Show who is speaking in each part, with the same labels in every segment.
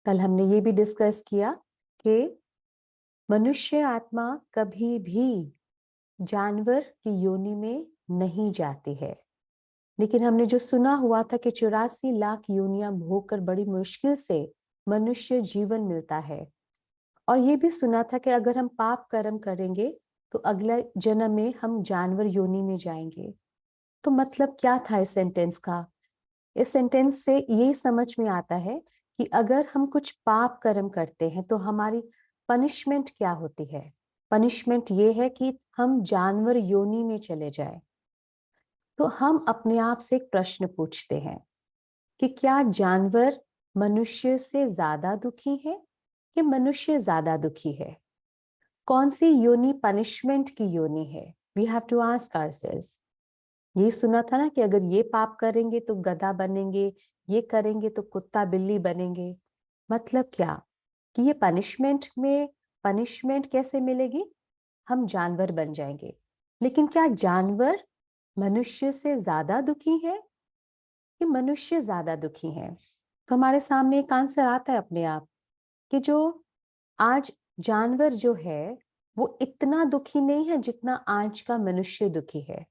Speaker 1: कल हमने ये भी डिस्कस किया कि मनुष्य आत्मा कभी भी जानवर की योनि में नहीं जाती है। लेकिन हमने जो सुना हुआ था कि 84 लाख योनियां भोगकर बड़ी मुश्किल से मनुष्य जीवन मिलता है। और ये भी सुना था कि अगर हम पाप कर्म करेंगे तो अगले जन्म में हम जानवर योनि में जाएंगे। तो मतलब क्या था इस सेंटेंस का? इस सेंटेंस से यही समझ में आता है कि अगर हम कुछ पाप कर्म करते हैं तो हमारी पनिशमेंट क्या होती है। पनिशमेंट ये है कि हम जानवर योनि में चले जाए। तो हम अपने आप से एक प्रश्न पूछते हैं कि क्या जानवर मनुष्य से ज्यादा दुखी है कि मनुष्य ज्यादा दुखी है? कौन सी योनि पनिशमेंट की योनि है? We have to ask ourselves. ये सुना था ना कि अगर ये पाप करेंगे तो गधा बनेंगे, ये करेंगे तो कुत्ता बिल्ली बनेंगे। मतलब क्या कि ये पनिशमेंट कैसे मिलेगी? हम जानवर बन जाएंगे। लेकिन क्या जानवर मनुष्य से ज्यादा दुखी है कि मनुष्य ज्यादा दुखी है? तो हमारे सामने एक आंसर आता है अपने आप कि जो आज जानवर जो है वो इतना दुखी नहीं है जितना आज का मनुष्य दुखी है।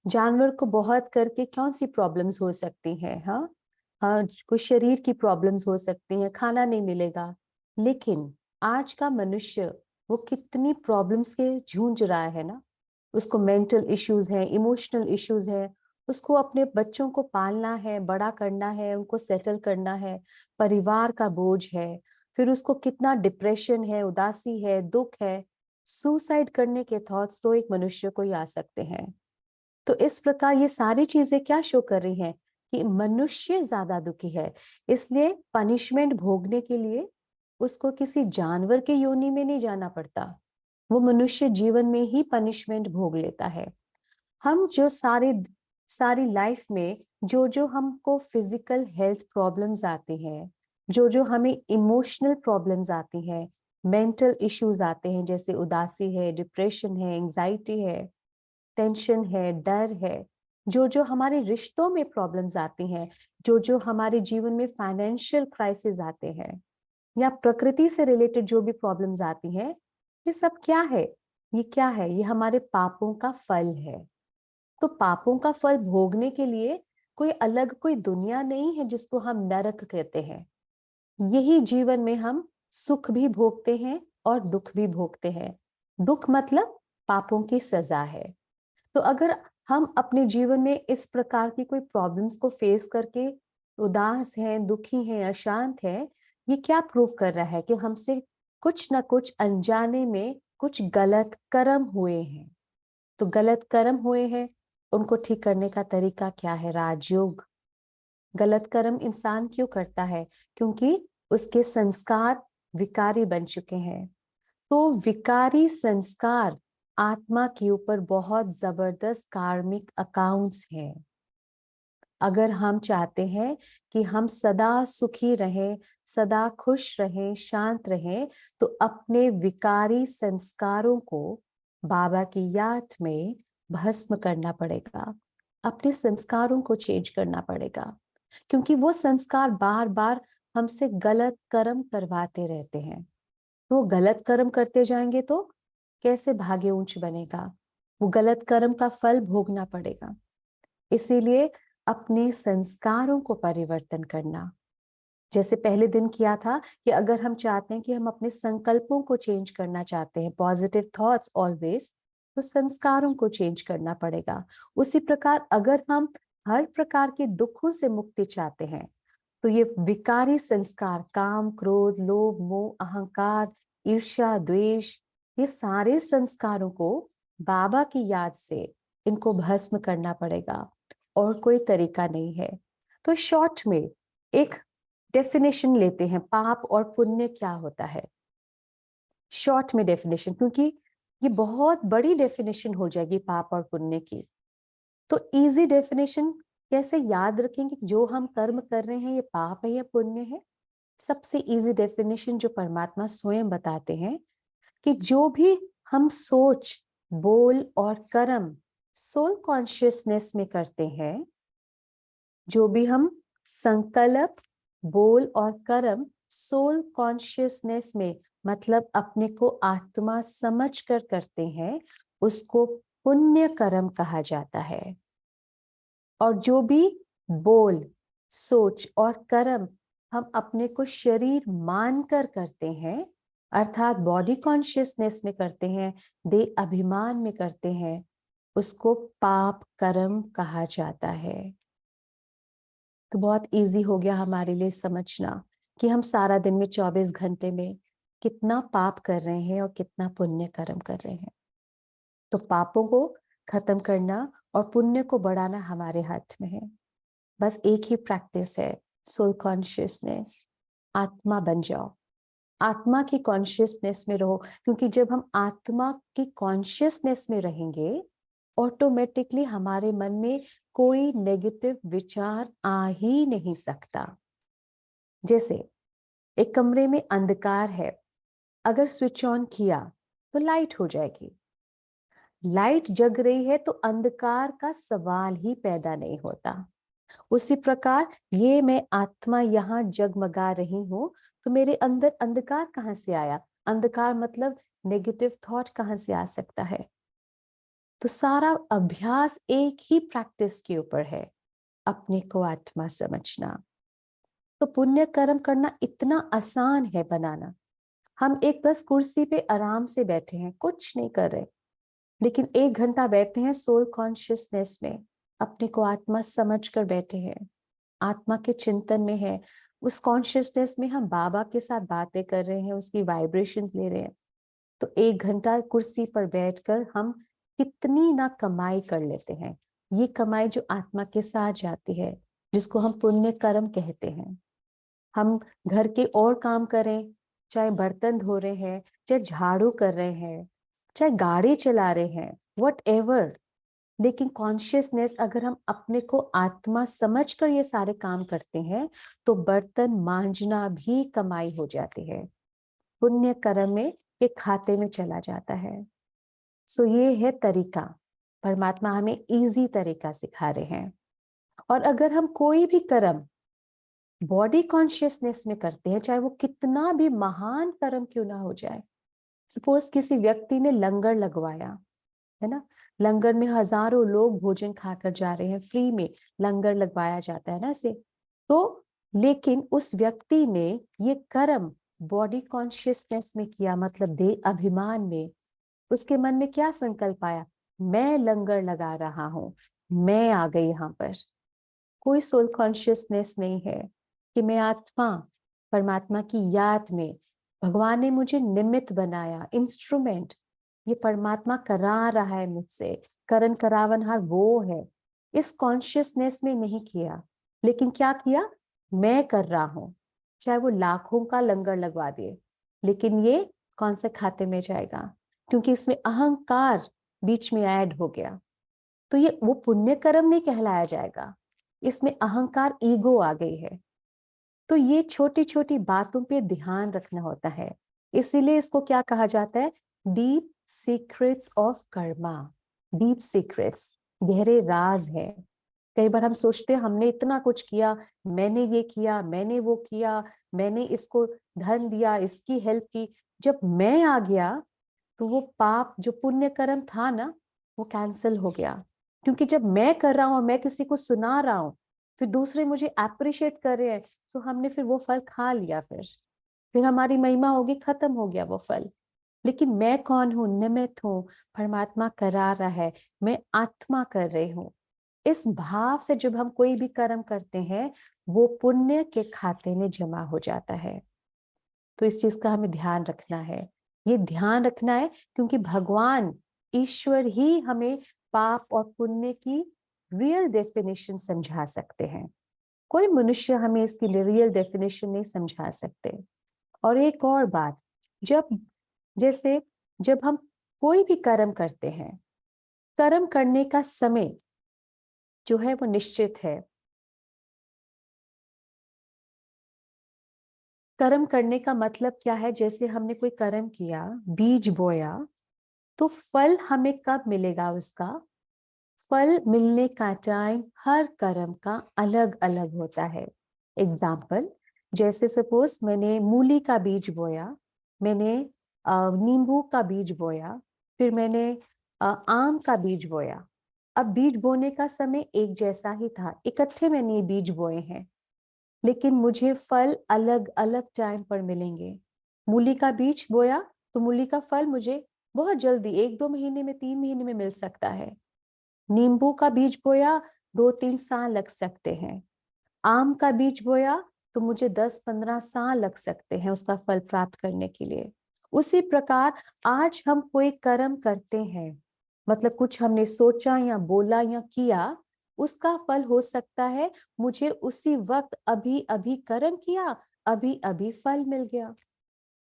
Speaker 1: जानवर को बहुत करके कौन सी प्रॉब्लम्स हो सकती हैं? हाँ हाँ, कोई शरीर की प्रॉब्लम्स हो सकती हैं, खाना नहीं मिलेगा। लेकिन आज का मनुष्य वो कितनी प्रॉब्लम्स के जूझ रहा है ना। उसको मेंटल इश्यूज है, इमोशनल इश्यूज है। उसको अपने बच्चों को पालना है, बड़ा करना है, उनको सेटल करना है, परिवार का बोझ है। फिर उसको कितना डिप्रेशन है, उदासी है, दुख है। सुसाइड करने के थॉट्स तो एक मनुष्य को ही आ सकते हैं। तो इस प्रकार ये सारी चीजें क्या शो कर रही हैं कि मनुष्य ज्यादा दुखी है। इसलिए पनिशमेंट भोगने के लिए उसको किसी जानवर के योनि में नहीं जाना पड़ता। वो मनुष्य जीवन में ही पनिशमेंट भोग लेता है। हम जो सारी सारी लाइफ में जो हमको फिजिकल हेल्थ प्रॉब्लम्स आती हैं, जो हमें इमोशनल प्रॉब्लम्स आती हैं, मेंटल इश्यूज आते हैं, जैसे उदासी है, डिप्रेशन है, एंजाइटी है, टेंशन है, डर है, जो हमारे रिश्तों में प्रॉब्लम्स आती हैं, जो हमारे जीवन में फाइनेंशियल क्राइसिस आते हैं, या प्रकृति से रिलेटेड जो भी प्रॉब्लम्स आती हैं, ये सब क्या है? ये क्या है? ये हमारे पापों का फल है। तो पापों का फल भोगने के लिए कोई अलग कोई दुनिया नहीं है जिसको हम नरक कहते हैं। यही जीवन में हम सुख भी भोगते हैं और दुख भी भोगते हैं। दुख मतलब पापों की सजा है। तो अगर हम अपने जीवन में इस प्रकार की कोई प्रॉब्लम्स को फेस करके उदास हैं, दुखी हैं, अशांत हैं, ये क्या प्रूव कर रहा है कि हमसे कुछ ना कुछ अनजाने में कुछ गलत कर्म हुए हैं। तो गलत कर्म हुए हैं, उनको ठीक करने का तरीका क्या है? राजयोग। गलत कर्म इंसान क्यों करता है? क्योंकि उसके संस्कार विकारी बन चुके हैं। तो विकारी संस्कार आत्मा के ऊपर बहुत जबरदस्त कार्मिक अकाउंट्स हैं। अगर हम चाहते हैं कि हम सदा सुखी रहें, सदा खुश रहें, शांत रहें, तो अपने विकारी संस्कारों को बाबा की याद में भस्म करना पड़ेगा। अपने संस्कारों को चेंज करना पड़ेगा, क्योंकि वो संस्कार बार बार हमसे गलत कर्म करवाते रहते हैं। तो गलत कर्म करते जाएंगे तो कैसे भाग्य ऊंच बनेगा? वो गलत कर्म का फल भोगना पड़ेगा। इसीलिए अपने संस्कारों को परिवर्तन करना, जैसे पहले दिन किया था कि अगर हम चाहते हैं कि हम अपने संकल्पों को चेंज करना चाहते हैं, पॉजिटिव थॉट्स ऑलवेज, तो संस्कारों को चेंज करना पड़ेगा। उसी प्रकार अगर हम हर प्रकार के दुखों से मुक्ति चाहते हैं, तो ये विकारी संस्कार, काम, क्रोध, लोभ, मोह, अहंकार, ईर्ष्या, द्वेष, ये सारे संस्कारों को बाबा की याद से इनको भस्म करना पड़ेगा। और कोई तरीका नहीं है। तो शॉर्ट में एक डेफिनेशन लेते हैं, पाप और पुण्य क्या होता है। शॉर्ट में डेफिनेशन, क्योंकि ये बहुत बड़ी डेफिनेशन हो जाएगी पाप और पुण्य की। तो इजी डेफिनेशन कैसे याद रखेंगे जो हम कर्म कर रहे हैं ये पाप है या पुण्य है? सबसे इजी डेफिनेशन जो परमात्मा स्वयं बताते हैं कि जो भी हम सोच, बोल और कर्म सोल कॉन्शियसनेस में करते हैं, जो भी हम संकल्प, बोल और कर्म सोल कॉन्शियसनेस में, मतलब अपने को आत्मा समझ कर करते हैं, उसको पुण्य कर्म कहा जाता है। और जो भी बोल, सोच और कर्म हम अपने को शरीर मानकर करते हैं, अर्थात बॉडी कॉन्शियसनेस में करते हैं, देह अभिमान में करते हैं, उसको पाप कर्म कहा जाता है। तो बहुत इजी हो गया हमारे लिए समझना कि हम सारा दिन में 24 घंटे में कितना पाप कर रहे हैं और कितना पुण्य कर्म कर रहे हैं। तो पापों को खत्म करना और पुण्य को बढ़ाना हमारे हाथ में है। बस एक ही प्रैक्टिस है, सोल कॉन्शियसनेस। आत्मा बन जाओ, आत्मा की कॉन्शियसनेस में रहो, क्योंकि जब हम आत्मा की कॉन्शियसनेस में रहेंगे, ऑटोमेटिकली हमारे मन में कोई नेगेटिव विचार आ ही नहीं सकता। जैसे एक कमरे में अंधकार है, अगर स्विच ऑन किया तो लाइट हो जाएगी, लाइट जग रही है तो अंधकार का सवाल ही पैदा नहीं होता। उसी प्रकार ये मैं आत्मा यहाँ जगमगा रही हूं, तो मेरे अंदर अंधकार कहाँ से आया? अंधकार मतलब नेगेटिव थॉट कहाँ से आ सकता है? तो सारा अभ्यास एक ही प्रैक्टिस के ऊपर है, अपने को आत्मा समझना। तो पुण्य कर्म करना इतना आसान है बनाना। हम एक बस कुर्सी पे आराम से बैठे हैं, कुछ नहीं कर रहे, लेकिन 1 घंटा बैठे हैं सोल कॉन्शियसनेस में, अपने को आत्मा समझ कर बैठे हैं, आत्मा के चिंतन में है, उस कॉन्शियसनेस में हम बाबा के साथ बातें कर रहे हैं, उसकी वाइब्रेशंस ले रहे हैं। तो 1 घंटा कुर्सी पर बैठकर हम कितनी ना कमाई कर लेते हैं। ये कमाई जो आत्मा के साथ जाती है, जिसको हम पुण्य कर्म कहते हैं। हम घर के और काम करें, चाहे बर्तन धो रहे हैं, चाहे झाड़ू कर रहे हैं, चाहे गाड़ी चला रहे हैं, वट एवर, लेकिन कॉन्शियसनेस अगर हम अपने को आत्मा समझकर ये सारे काम करते हैं, तो बर्तन मांजना भी कमाई हो जाती है, पुण्य कर्म में के खाते में चला जाता है। सो ये है तरीका, परमात्मा हमें इजी तरीका सिखा रहे हैं। और अगर हम कोई भी कर्म बॉडी कॉन्शियसनेस में करते हैं, चाहे वो कितना भी महान कर्म क्यों ना हो जाए, सपोज किसी व्यक्ति ने लंगर लगवाया है ना, लंगर में हजारों लोग भोजन खाकर जा रहे हैं, फ्री में लंगर लगवाया जाता है ना इसे, तो लेकिन उस व्यक्ति ने ये कर्म बॉडी कॉन्शियसनेस में किया, मतलब देह अभिमान में। उसके मन में क्या संकल्प आया? मैं लंगर लगा रहा हूं, मैं आ गई यहां पर। कोई सोल कॉन्शियसनेस नहीं है कि मैं आत्मा परमात्मा की याद में, भगवान ने मुझे निमित्त बनाया, इंस्ट्रूमेंट, ये परमात्मा करा रहा है मुझसे, करण करावनहार वो है। इस कॉन्शियसनेस में नहीं किया, लेकिन क्या किया? मैं कर रहा हूं, चाहे वो लाखों का लंगर लगवा दे, लेकिन ये कौन से खाते में जाएगा? क्योंकि इसमें अहंकार बीच में ऐड हो गया, तो ये वो पुण्य कर्म नहीं कहलाया जाएगा, इसमें अहंकार, ईगो आ गई है। तो ये छोटी छोटी बातों पे ध्यान रखना होता है, इसीलिए इसको क्या कहा जाता है? Deep secrets of Karma. Deep secrets, गहरे राज है। कई बार हम सोचते हैं हमने इतना कुछ किया, मैंने ये किया, मैंने वो किया, मैंने इसको धन दिया, इसकी हेल्प की। जब मैं आ गया तो वो पाप जो पुण्य कर्म था ना, वो कैंसिल हो गया। क्योंकि जब मैं कर रहा हूं और मैं किसी को सुना रहा हूं, फिर दूसरे मुझे अप्रिशिएट कर रहे हैं, तो हमने फिर वो फल खा लिया, फिर हमारी महिमा होगी, खत्म हो गया वो फल। लेकिन मैं कौन हूँ? निमित्त हूँ, परमात्मा करा रहा है, मैं आत्मा कर रही हूँ। इस भाव से जब हम कोई भी कर्म करते हैं, वो पुण्य के खाते में जमा हो जाता है। तो इस चीज का हमें ध्यान रखना है, ये ध्यान रखना है, क्योंकि भगवान ईश्वर ही हमें पाप और पुण्य की रियल डेफिनेशन समझा सकते हैं। कोई मनुष्य हमें इसकी रियल डेफिनेशन नहीं समझा सकते। और एक और बात, जब जैसे जब हम कोई भी कर्म करते हैं, कर्म करने का समय जो है वो निश्चित है। कर्म करने का मतलब क्या है? जैसे हमने कोई कर्म किया, बीज बोया, तो फल हमें कब मिलेगा? उसका फल मिलने का टाइम हर कर्म का अलग अलग होता है। एग्जाम्पल, जैसे सपोज मैंने मूली का बीज बोया, मैंने नींबू का बीज बोया, फिर मैंने आम का बीज बोया। अब बीज बोने का समय एक जैसा ही था, इकट्ठे मैंने ये बीज बोए हैं, लेकिन मुझे फल अलग अलग टाइम पर मिलेंगे। मूली का बीज बोया तो मूली का फल मुझे बहुत जल्दी 1-2 महीने में, 3 महीने में मिल सकता है। नींबू का बीज बोया 2-3 साल लग सकते हैं। आम का बीज बोया तो मुझे 10-15 साल लग सकते हैं उसका फल प्राप्त करने के लिए। उसी प्रकार आज हम कोई कर्म करते हैं, मतलब कुछ हमने सोचा या बोला या किया, उसका फल हो सकता है मुझे उसी वक्त, अभी अभी कर्म किया, अभी अभी फल मिल गया।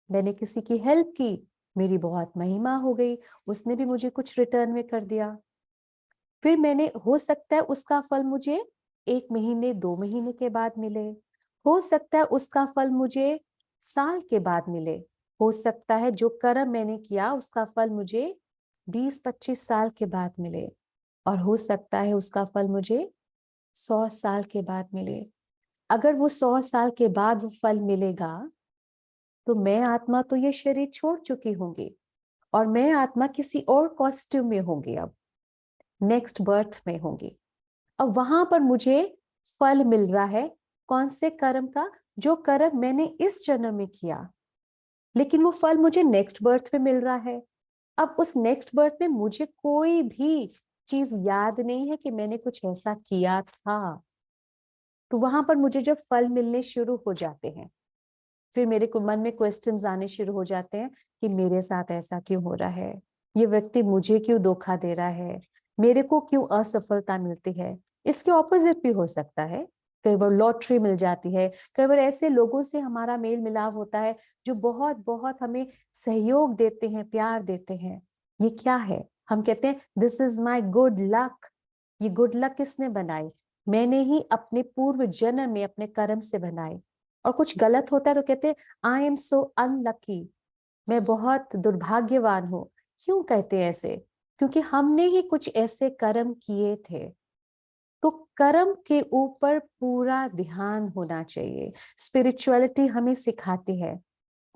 Speaker 1: मैंने किसी की हेल्प की, मेरी बहुत महिमा हो गई, उसने भी मुझे कुछ रिटर्न में कर दिया। फिर मैंने, हो सकता है उसका फल मुझे 1 महीने 2 महीने के बाद मिले, हो सकता है उसका फल मुझे साल के बाद मिले, हो सकता है जो कर्म मैंने किया उसका फल मुझे 20-25 साल के बाद मिले, और हो सकता है उसका फल मुझे 100 साल के बाद मिले। अगर वो 100 साल के बाद वो फल मिलेगा, तो मैं आत्मा तो ये शरीर छोड़ चुकी होंगी, और मैं आत्मा किसी और कॉस्ट्यूम में होंगी, अब नेक्स्ट बर्थ में होंगी। अब वहां पर मुझे फल मिल रहा है, कौन से कर्म का? जो कर्म मैंने इस जन्म में किया, लेकिन वो फल मुझे नेक्स्ट बर्थ में मिल रहा है। अब उस नेक्स्ट बर्थ में मुझे कोई भी चीज याद नहीं है कि मैंने कुछ ऐसा किया था। तो वहां पर मुझे जब फल मिलने शुरू हो जाते हैं, फिर मेरे को मन में क्वेश्चंस आने शुरू हो जाते हैं कि मेरे साथ ऐसा क्यों हो रहा है, ये व्यक्ति मुझे क्यों धोखा दे रहा है, मेरे को क्यों असफलता मिलती है। इसके ऑपोजिट भी हो सकता है, कई बार लॉटरी मिल जाती है, कई बार ऐसे लोगों से हमारा मेल मिलाप होता है जो बहुत बहुत हमें सहयोग देते हैं, प्यार देते हैं। ये क्या है? हम कहते हैं this is my good luck. ये गुड लक किसने बनाई? मैंने ही अपने पूर्व जन्म में अपने कर्म से बनाई। और कुछ गलत होता है तो कहते हैं आई एम सो अनलकी, मैं बहुत दुर्भाग्यवान हूं। क्यों कहते हैं ऐसे? क्योंकि हमने ही कुछ ऐसे कर्म किए थे। तो कर्म के ऊपर पूरा ध्यान होना चाहिए। स्पिरिचुअलिटी हमें सिखाती है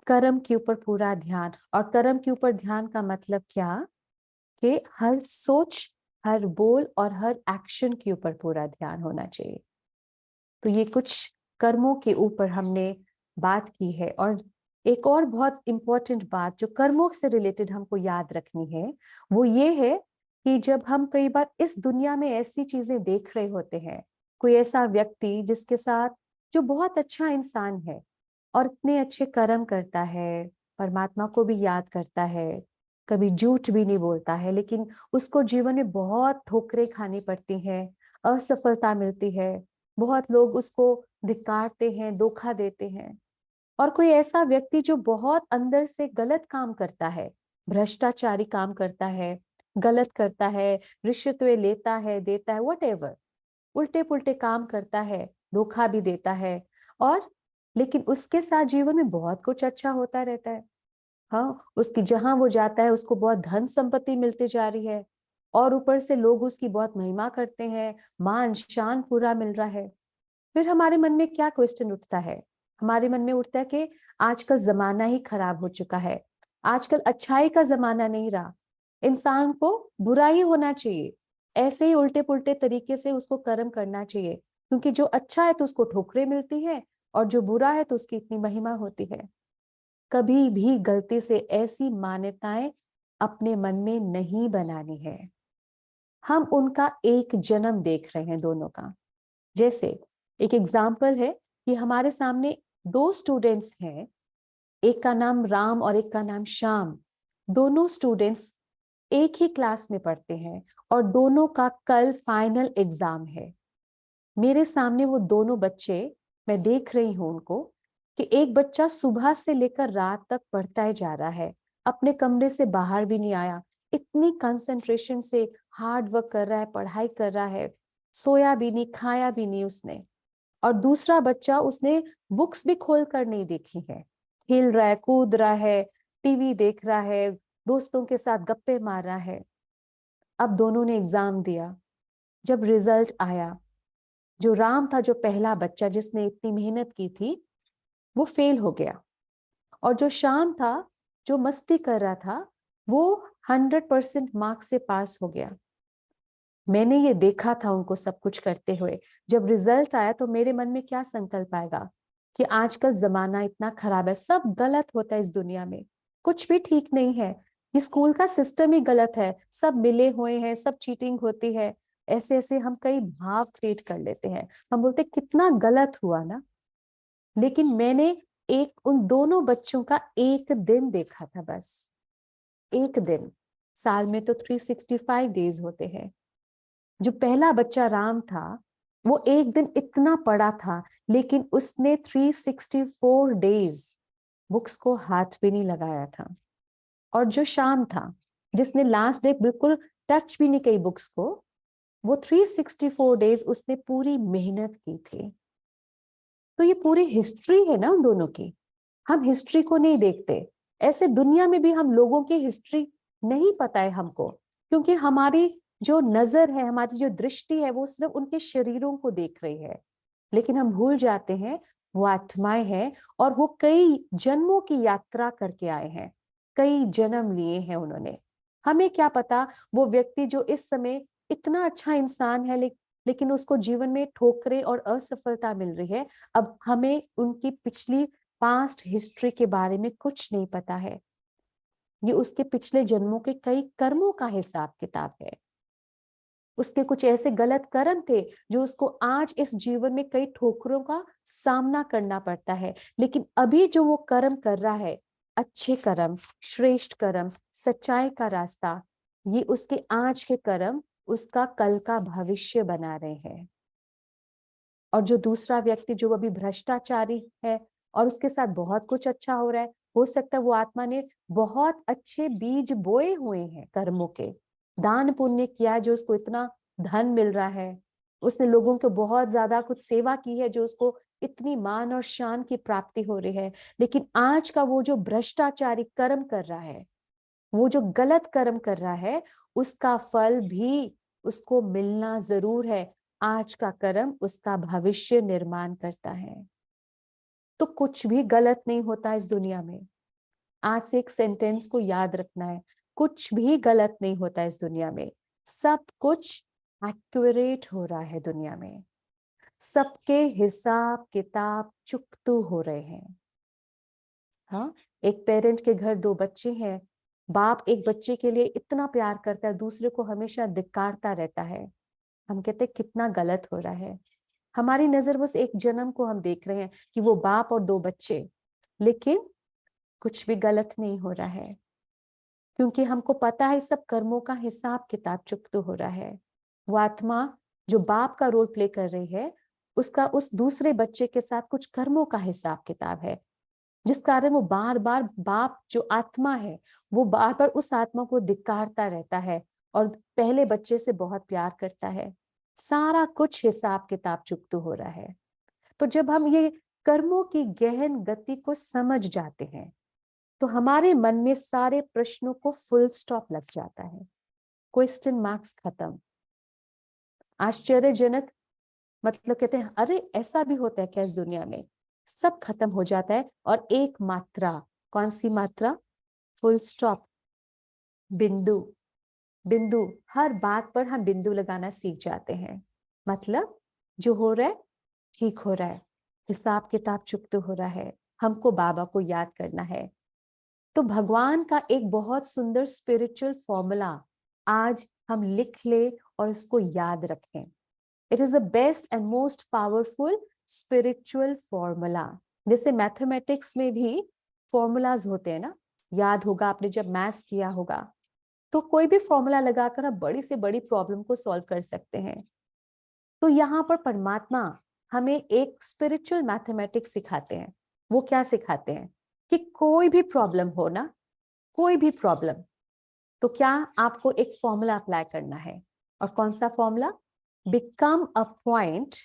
Speaker 1: कर्म के ऊपर पूरा ध्यान। और कर्म के ऊपर ध्यान का मतलब क्या? कि हर सोच, हर बोल और हर एक्शन के ऊपर पूरा ध्यान होना चाहिए। तो ये कुछ कर्मों के ऊपर हमने बात की है। और एक और बहुत इंपॉर्टेंट बात जो कर्मों से रिलेटेड हमको याद रखनी है, वो ये है कि जब हम कई बार इस दुनिया में ऐसी चीजें देख रहे होते हैं, कोई ऐसा व्यक्ति जिसके साथ, जो बहुत अच्छा इंसान है और इतने अच्छे कर्म करता है, परमात्मा को भी याद करता है, कभी झूठ भी नहीं बोलता है, लेकिन उसको जीवन में बहुत ठोकरें खानी पड़ती हैं, असफलता मिलती है, बहुत लोग उसको धिक्कारते हैं, धोखा देते हैं। और कोई ऐसा व्यक्ति जो बहुत अंदर से गलत काम करता है, भ्रष्टाचारी काम करता है, गलत करता है, रिश्वतें लेता है, देता है, वट उल्टे पुल्टे काम करता है, धोखा भी देता है, और लेकिन उसके साथ जीवन में बहुत कुछ अच्छा होता रहता है। हाँ, उसकी जहां वो जाता है उसको बहुत धन संपत्ति मिलती जा रही है, और ऊपर से लोग उसकी बहुत महिमा करते हैं, मान शान पूरा मिल रहा है। फिर हमारे मन में क्या क्वेश्चन उठता है? हमारे मन में उठता है कि आजकल जमाना ही खराब हो चुका है, आजकल अच्छाई का जमाना नहीं रहा, इंसान को बुरा ही होना चाहिए, ऐसे ही उल्टे पुल्टे तरीके से उसको कर्म करना चाहिए, क्योंकि जो अच्छा है तो उसको ठोकरें मिलती है, और जो बुरा है तो उसकी इतनी महिमा होती है। कभी भी गलती से ऐसी मान्यताएं अपने मन में नहीं बनानी है। हम उनका एक जन्म देख रहे हैं दोनों का। जैसे एक एग्जाम्पल है कि हमारे सामने दो स्टूडेंट्स हैं, एक का नाम राम और एक का नाम श्याम। दोनों स्टूडेंट्स एक ही क्लास में पढ़ते हैं, और दोनों का कल फाइनल एग्जाम है। मेरे सामने वो दोनों बच्चे, मैं देख रही हूं उनको, कि एक बच्चा सुबह से लेकर रात तक पढ़ता ही जा रहा है, अपने कमरे से बाहर भी नहीं आया, इतनी कंसंट्रेशन से हार्ड वर्क कर रहा है, पढ़ाई कर रहा है, सोया भी नहीं, खाया भी नहीं उसने। और दूसरा बच्चा, उसने बुक्स भी खोल कर नहीं देखी है, खेल रहा है, कूद रहा है, टीवी देख रहा है, दोस्तों के साथ गप्पे मार रहा है। अब दोनों ने एग्जाम दिया। जब रिजल्ट आया, जो राम था, जो पहला बच्चा जिसने इतनी मेहनत की थी, वो फेल हो गया। और जो श्याम था, जो मस्ती कर रहा था, वो 100% मार्क्स से पास हो गया। मैंने ये देखा था उनको सब कुछ करते हुए। जब रिजल्ट आया तो मेरे मन में क्या संकल्प आएगा कि आजकल जमाना इतना खराब है, सब गलत होता है इस दुनिया में, कुछ भी ठीक नहीं है, ये स्कूल का सिस्टम ही गलत है, सब मिले हुए हैं, सब चीटिंग होती है। ऐसे ऐसे हम कई भाव क्रिएट कर लेते हैं, हम बोलते कितना गलत हुआ ना। लेकिन मैंने एक उन दोनों बच्चों का एक दिन देखा था, बस एक दिन। साल में तो 365 डेज होते हैं। जो पहला बच्चा राम था, वो एक दिन इतना पढ़ा था, लेकिन उसने 364 डेज बुक्स को हाथ भी नहीं लगाया था। और जो श्याम था, जिसने लास्ट डे बिल्कुल टच भी नहीं की बुक्स को, वो 364 डेज उसने पूरी मेहनत की थी। तो ये पूरी हिस्ट्री है ना उन दोनों की। हम हिस्ट्री को नहीं देखते। ऐसे दुनिया में भी हम लोगों की हिस्ट्री नहीं पता है हमको, क्योंकि हमारी जो नजर है, हमारी जो दृष्टि है, वो सिर्फ उनके शरीरों को देख रही है। लेकिन हम भूल जाते हैं वो आत्माएं हैं, और वो कई जन्मों की यात्रा करके आए हैं, कई जन्म लिए हैं उन्होंने। हमें क्या पता वो व्यक्ति जो इस समय इतना अच्छा इंसान है, लेकिन उसको जीवन में ठोकरें और असफलता मिल रही है। अब हमें उनकी पिछली पास्ट हिस्ट्री के बारे में कुछ नहीं पता है। ये उसके पिछले जन्मों के कई कर्मों का हिसाब किताब है। उसके कुछ ऐसे गलत कर्म थे जो उसको आज इस जीवन में कई ठोकरों का सामना करना पड़ता है। लेकिन अभी जो वो कर्म कर रहा है, अच्छे कर्म, श्रेष्ठ कर्म, सच्चाई का रास्ता, ये उसके आज के कर्म उसका कल का भविष्य बना रहे हैं। और जो दूसरा व्यक्ति जो अभी भ्रष्टाचारी है और उसके साथ बहुत कुछ अच्छा हो रहा है, हो सकता है वो आत्मा ने बहुत अच्छे बीज बोए हुए हैं कर्मों के, दान पुण्य किया जो उसको इतना धन मिल रहा है, उसने लोगों को बहुत ज्यादा कुछ सेवा की है जो उसको इतनी मान और शान की प्राप्ति हो रही है। लेकिन आज का वो जो भ्रष्टाचारी कर्म कर रहा है, वो जो गलत कर्म कर रहा है, उसका फल भी उसको मिलना जरूर है। आज का कर्म उसका भविष्य निर्माण करता है। तो कुछ भी गलत नहीं होता इस दुनिया में। आज से एक सेंटेंस को याद रखना है, कुछ भी गलत नहीं होता इस दुनिया में। सब कुछ एक्यूरेट हो रहा है दुनिया में। सबके हिसाब किताब चुकतू हो रहे हैं। हाँ, एक पेरेंट के घर दो बच्चे हैं, बाप एक बच्चे के लिए इतना प्यार करता है, दूसरे को हमेशा धिक्कारता रहता है। हम कहते हैं कितना गलत हो रहा है। हमारी नजर बस एक जन्म को हम देख रहे हैं कि वो बाप और दो बच्चे, लेकिन कुछ भी गलत नहीं हो रहा है, क्योंकि हमको पता है सब कर्मों का हिसाब किताब चुकता हो रहा है। वो आत्मा जो बाप का रोल प्ले कर रही है, उसका उस दूसरे बच्चे के साथ कुछ कर्मों का हिसाब किताब है, जिस कारण वो बार बार, बाप जो आत्मा है वो बार बार उस आत्मा को धिक्कारता रहता है और पहले बच्चे से बहुत प्यार करता है। सारा कुछ हिसाब किताब चुकता हो रहा है। तो जब हम ये कर्मों की गहन गति को समझ जाते हैं, तो हमारे मन में सारे प्रश्नों को फुल स्टॉप लग जाता है, क्वेश्चन मार्क्स खत्म। आश्चर्यजनक, मतलब कहते हैं अरे ऐसा भी होता है क्या इस दुनिया में, सब खत्म हो जाता है। और एक मात्रा, कौन सी मात्रा? फुल स्टॉप, बिंदु। बिंदु, हर बात पर हम बिंदु लगाना सीख जाते हैं। मतलब जो हो रहा है ठीक हो रहा है, हिसाब किताब चुकता हो रहा है, हमको बाबा को याद करना है। तो भगवान का एक बहुत सुंदर स्पिरिचुअल फॉर्मूला आज हम लिख ले और इसको याद रखें। It is the best and most powerful spiritual formula. जैसे मैथमेटिक्स में भी फॉर्मूलाज होते हैं ना, याद होगा आपने जब मैथ्स किया होगा, तो कोई भी फॉर्मूला लगाकर आप बड़ी से बड़ी प्रॉब्लम को सॉल्व कर सकते हैं। तो यहाँ पर परमात्मा हमें एक स्पिरिचुअल मैथमेटिक्स सिखाते हैं। वो क्या सिखाते हैं कि कोई भी प्रॉब्लम हो ना, कोई भी प्रॉब्लम, तो क्या आपको एक फॉर्मूला अप्लाई करना है। और कौन सा formula? Become a point,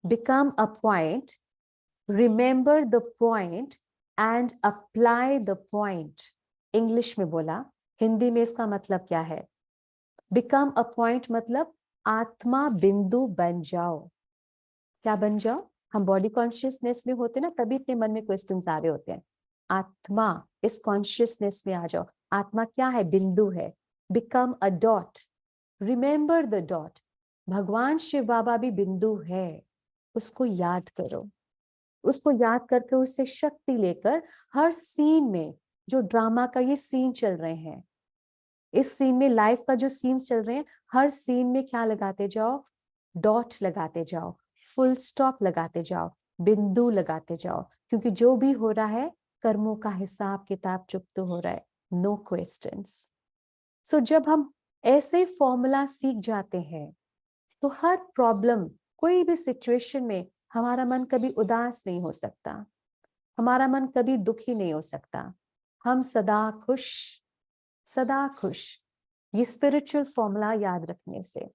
Speaker 1: become a point, remember the point and apply the point. English में बोला, हिंदी में इसका मतलब क्या है? बिकम अ पॉइंट मतलब आत्मा बिंदु बन जाओ। क्या बन जाओ? हम बॉडी कॉन्शियसनेस में होते ना, तभी इतने मन में क्वेश्चंस आ रहे होते हैं। आत्मा, इस कॉन्शियसनेस में आ जाओ। आत्मा क्या है? बिंदु है। Become a dot, remember the dot. भगवान शिव बाबा भी बिंदु है, उसको याद करो। उसको याद करके उससे शक्ति लेकर हर सीन में, जो ड्रामा का ये सीन चल रहे हैं, इस सीन में लाइफ का जो सीन्स चल रहे हैं, हर सीन में क्या लगाते जाओ? डॉट लगाते जाओ, फुल स्टॉप लगाते जाओ, बिंदु लगाते जाओ। क्योंकि जो भी हो रहा है, कर्मों का हिसाब किताब चुप तो हो रहा है, नो क्वेश्चंस। सो जब हम ऐसे फॉर्मूला सीख जाते हैं, तो हर प्रॉब्लम, कोई भी सिचुएशन में हमारा मन कभी उदास नहीं हो सकता, हमारा मन कभी दुखी नहीं हो सकता। हम सदा खुश, सदा खुश। ये स्पिरिचुअल फॉर्मूला याद रखने से।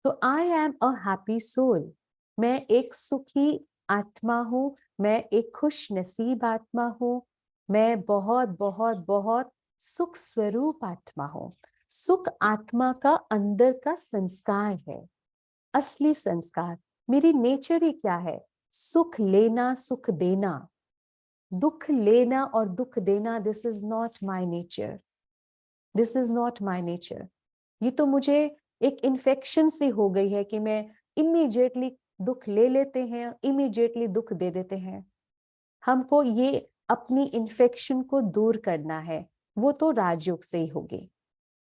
Speaker 1: तो I am a happy soul, मैं एक सुखी आत्मा हूं, मैं एक खुश नसीब आत्मा हूं, मैं बहुत बहुत बहुत सुख स्वरूप आत्मा हूं। सुख आत्मा का अंदर का संस्कार है, असली संस्कार। मेरी नेचर ही क्या है? सुख लेना, सुख देना। दुख लेना और दुख देना, this is not my nature, this is not my nature. ये तो मुझे एक इन्फेक्शन सी हो गई है कि मैं इमीडिएटली दुख ले लेते हैं, इमीडिएटली दुख दे देते हैं। हमको ये अपनी इन्फेक्शन को दूर करना है, वो तो राजयोग से ही होगी।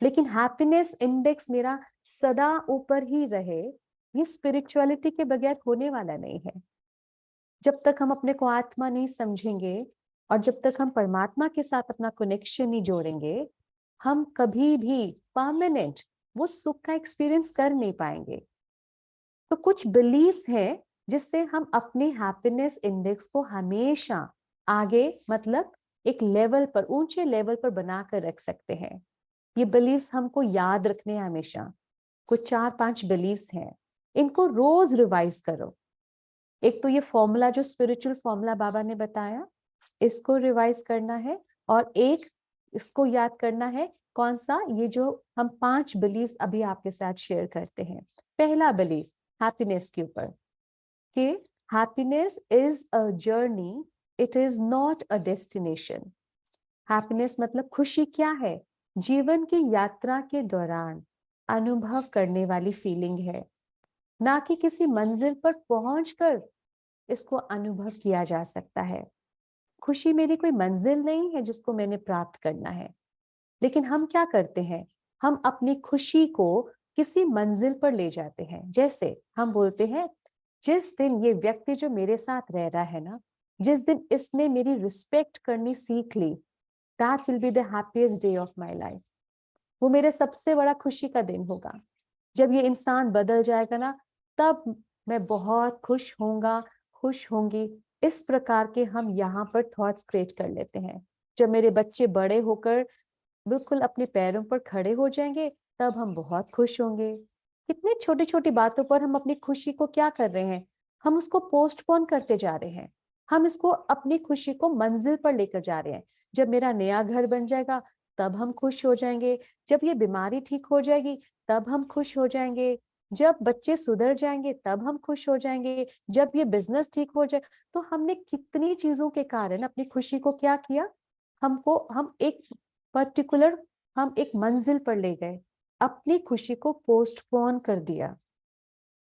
Speaker 1: लेकिन हैप्पीनेस इंडेक्स मेरा सदा ऊपर ही रहे, ये स्पिरिचुअलिटी के बगैर होने वाला नहीं है। जब तक हम अपने को आत्मा नहीं समझेंगे और जब तक हम परमात्मा के साथ अपना कनेक्शन नहीं जोड़ेंगे, हम कभी भी परमानेंट वो सुख का एक्सपीरियंस कर नहीं पाएंगे। तो कुछ बिलीव्स हैं जिससे हम अपने हैप्पीनेस इंडेक्स को हमेशा आगे, मतलब एक लेवल पर, ऊंचे लेवल पर बनाकर रख सकते हैं। ये बिलीव्स हमको याद रखने हैं हमेशा। कुछ 4-5 बिलीव्स हैं, इनको रोज रिवाइज करो। एक तो ये फॉर्मूला, जो स्पिरिचुअल फॉर्मूला बाबा ने बताया, इसको रिवाइज करना है। और एक इसको याद करना है, कौन सा? ये जो हम 5 बिलीव्स अभी आपके साथ शेयर करते हैं। पहला बिलीव हैप्पीनेस के ऊपर, कि happiness is a journey, it is not a destination. Happiness मतलब खुशी क्या है? जीवन की यात्रा के दौरान अनुभव करने वाली फीलिंग है, ना कि किसी मंजिल पर पहुंचकर इसको अनुभव किया जा सकता है। खुशी मेरी कोई मंजिल नहीं है जिसको मैंने प्राप्त करना है। लेकिन हम क्या करते हैं? हम अपनी खुशी को किसी मंजिल पर ले जाते हैं। जैसे हम बोलते हैं, जिस दिन ये व्यक्ति जो मेरे साथ रह रहा है ना, जिस दिन इसने मेरी रिस्पेक्ट करनी सीख ली, that will be the happiest day of my life. वो मेरे सबसे बड़ा खुशी का दिन होगा। जब ये इंसान बदल जाएगा ना, तब मैं बहुत खुश होऊंगा, खुश होंगी। इस प्रकार के हम यहाँ पर थॉट्स क्रिएट कर लेते हैं। जब मेरे बच्चे बड़े होकर बिल्कुल अपने पैरों पर खड़े हो जाएंगे, तब हम बहुत खुश होंगे। कितनी छोटी छोटी बातों पर हम अपनी खुशी को क्या कर रहे हैं? हम उसको पोस्टपोन करते जा रहे हैं। हम इसको, अपनी खुशी को मंजिल पर लेकर जा रहे हैं। जब मेरा नया घर बन जाएगा, तब हम खुश हो जाएंगे। जब ये बीमारी ठीक हो जाएगी, तब हम खुश हो जाएंगे। जब बच्चे सुधर जाएंगे, तब हम खुश हो जाएंगे। जब ये बिजनेस ठीक हो जाए। तो हमने कितनी चीजों के कारण अपनी खुशी को क्या किया? हमको, हम एक पर्टिकुलर, हम एक मंजिल पर ले गए, अपनी खुशी को पोस्टपोन कर दिया।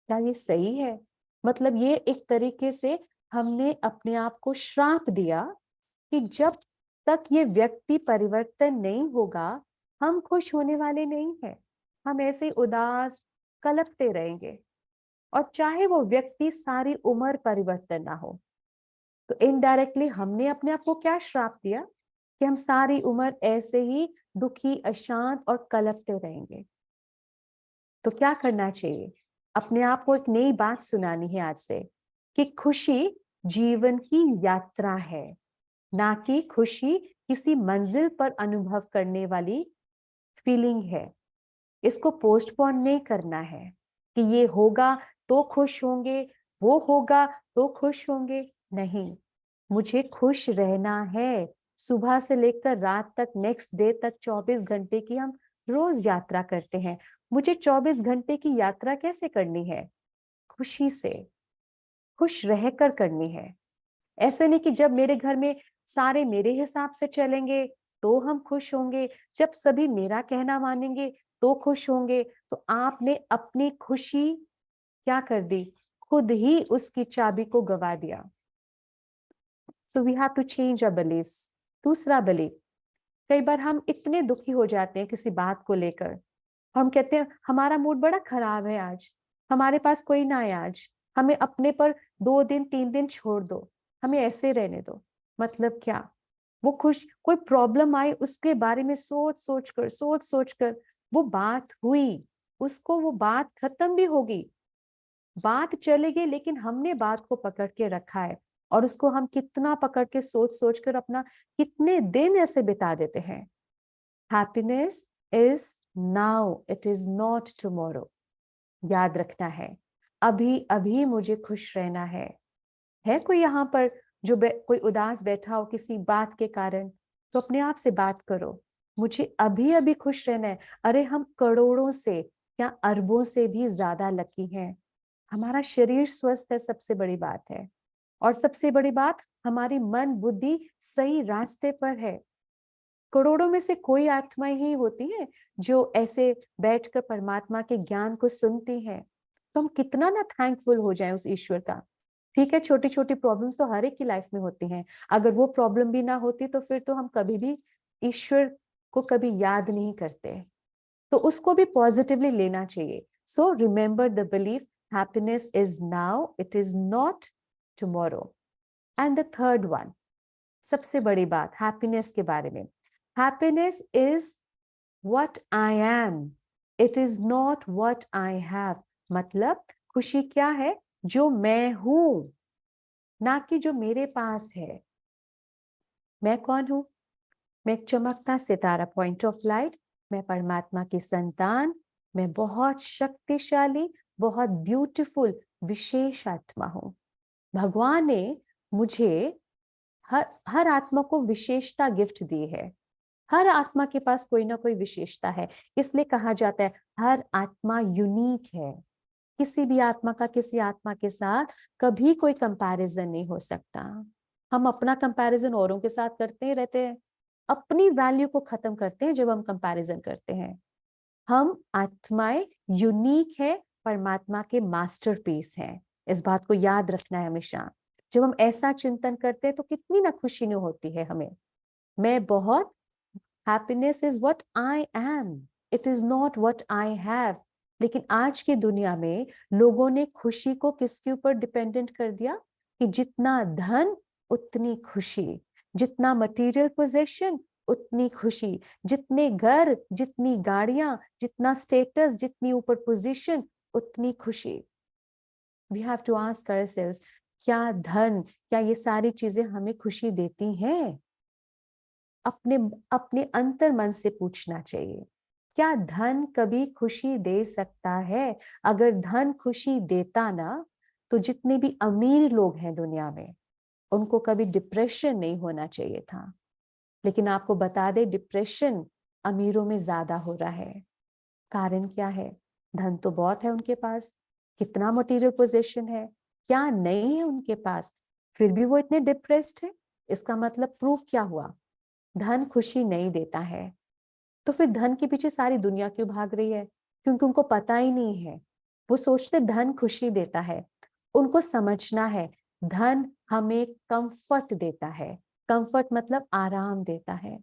Speaker 1: क्या ये सही है? मतलब ये एक तरीके से हमने अपने आप को श्राप दिया कि जब तक ये व्यक्ति परिवर्तन नहीं होगा, हम खुश होने वाले नहीं हैं। हम ऐसे ही उदास कलपते रहेंगे, और चाहे वो व्यक्ति सारी उम्र परिवर्तन ना हो। तो इनडायरेक्टली हमने अपने आप को क्या श्राप दिया कि हम सारी उम्र ऐसे ही दुखी, अशांत और कलपते रहेंगे। तो क्या करना चाहिए? अपने आप को एक नई बात सुनानी है आज से, कि खुशी जीवन की यात्रा है, ना कि खुशी किसी मंजिल पर अनुभव करने वाली फीलिंग है। इसको पोस्टपोन नहीं करना है कि ये होगा तो खुश होंगे, वो होगा तो खुश होंगे। नहीं, मुझे खुश रहना है। सुबह से लेकर रात तक, नेक्स्ट डे तक 24 घंटे की हम रोज यात्रा करते हैं। मुझे 24 घंटे की यात्रा कैसे करनी है? खुशी से। खुश रहकर करनी है। ऐसे नहीं कि जब मेरे घर में सारे मेरे हिसाब से चलेंगे तो हम खुश होंगे, जब सभी मेरा कहना मानेंगे तो खुश होंगे। तो आपने अपनी खुशी क्या कर दी, खुद ही उसकी चाबी को गवा दिया। So we have to change our beliefs. दूसरा बिलीफ, कई बार हम इतने दुखी हो जाते हैं किसी बात को लेकर, हम कहते हैं हमारा मूड बड़ा खराब है आज, हमारे पास कोई ना है आज, हमें अपने पर 2 दिन 3 दिन छोड़ दो, हमें ऐसे रहने दो। मतलब क्या, वो खुश, कोई प्रॉब्लम आई उसके बारे में सोच सोच कर वो बात हुई, उसको वो बात खत्म भी होगी, बात चलेगी, लेकिन हमने बात को पकड़ के रखा है। और उसको हम कितना पकड़ के सोच सोच कर अपना कितने दिन ऐसे बिता देते हैं। Happiness is now, it is not tomorrow. याद रखना है, अभी अभी मुझे खुश रहना है। कोई यहाँ पर जो कोई उदास बैठा हो किसी बात के कारण, तो अपने आप से बात करो, मुझे अभी अभी खुश रहना है। अरे हम करोड़ों से या अरबों से भी ज्यादा लकी हैं। हमारा शरीर स्वस्थ है, सबसे बड़ी बात है। और सबसे बड़ी बात, हमारी मन बुद्धि सही रास्ते पर है। करोड़ों में से कोई आत्माएं ही होती हैं जो ऐसे बैठकर परमात्मा के ज्ञान को सुनती हैं। तो हम कितना ना थैंकफुल हो जाएं उस ईश्वर का। ठीक है, छोटी छोटी प्रॉब्लम्स तो हर एक की लाइफ में होती हैं, अगर वो प्रॉब्लम भी ना होती तो फिर तो हम कभी भी ईश्वर को कभी याद नहीं करते। तो उसको भी पॉजिटिवली लेना चाहिए। So remember the belief, happiness is now, it is not tomorrow. And the third one, सबसे बड़ी बात हैप्पीनेस के बारे में, happiness is what I am, it is not what I have. मतलब खुशी क्या है, जो मैं हूं, ना कि जो मेरे पास है। मैं कौन हूं? मैं एक चमकता सितारा, पॉइंट ऑफ लाइट। मैं परमात्मा की संतान। मैं बहुत शक्तिशाली, बहुत ब्यूटीफुल, विशेष आत्मा हूं। भगवान ने मुझे, हर आत्मा को विशेषता गिफ्ट दी है। हर आत्मा के पास कोई ना कोई विशेषता है। इसलिए कहा जाता है हर आत्मा यूनिक है। किसी भी आत्मा का किसी आत्मा के साथ कभी कोई कंपैरिजन नहीं हो सकता। हम अपना कंपैरिजन औरों के साथ करते ही रहते हैं, अपनी वैल्यू को खत्म करते हैं जब हम कंपैरिजन करते हैं। हम आत्माएं यूनिक है, परमात्मा के मास्टरपीस हैं। इस बात को याद रखना है हमेशा। जब हम ऐसा चिंतन करते हैं तो कितनी ना खुशी नहीं होती है हमें। मैं बहुत, happiness is what I am, it is not what I have. लेकिन आज की दुनिया में लोगों ने खुशी को किसके ऊपर डिपेंडेंट कर दिया, कि जितना धन उतनी खुशी, जितना मटेरियल पोजेशन उतनी खुशी, जितने घर, जितनी गाड़ियां, जितना स्टेटस, जितनी ऊपर पोजीशन, उतनी खुशी। We have to ask ourselves, क्या धन, क्या ये सारी चीजें हमें खुशी देती हैं? अपने अपने अंतर मन से पूछना चाहिए, क्या धन कभी खुशी दे सकता है? अगर धन खुशी देता ना, तो जितने भी अमीर लोग हैं दुनिया में, उनको कभी डिप्रेशन नहीं होना चाहिए था। लेकिन आपको बता दे, डिप्रेशन अमीरों में ज्यादा हो रहा है। कारण क्या है? धन तो बहुत है उनके पास, कितना मटेरियल पोजीशन है, क्या नहीं है उनके पास, फिर भी वो इतने डिप्रेस्ड है। इसका मतलब प्रूफ क्या हुआ? धन खुशी नहीं देता है। तो फिर धन के पीछे सारी दुनिया क्यों भाग रही है? क्योंकि उनको पता ही नहीं है। वो सोचते धन खुशी देता है। उनको समझना है, धन हमें कंफर्ट देता है। कंफर्ट मतलब आराम देता है।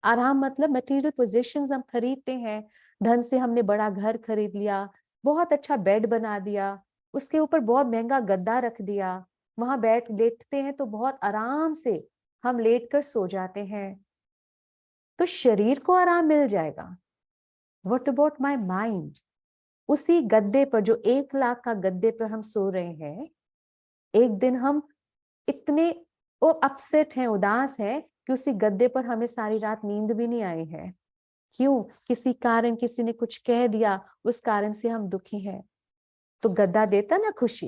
Speaker 1: आराम मतलब मटेरियल पोजेशंस हम खरीदते हैं, धन से हमने बड़ा घर खरीद लिया, बहुत अच्छा बेड बना दिया, उसके ऊपर बहुत महंगा गद्दा रख दिया, वहां बैठ लेटते हैं तो बहुत आराम से हम लेट कर सो जाते हैं, तो शरीर को आराम मिल जाएगा। What about my mind? उसी गद्दे पर, जो 1 लाख का गद्दे पर हम सो रहे हैं, एक दिन हम इतने अपसेट हैं, उदास हैं, कि उसी गद्दे पर हमें सारी रात नींद भी नहीं आई है। क्यों? किसी कारण, किसी ने कुछ कह दिया, उस कारण से हम दुखी हैं। तो गद्दा देता ना खुशी?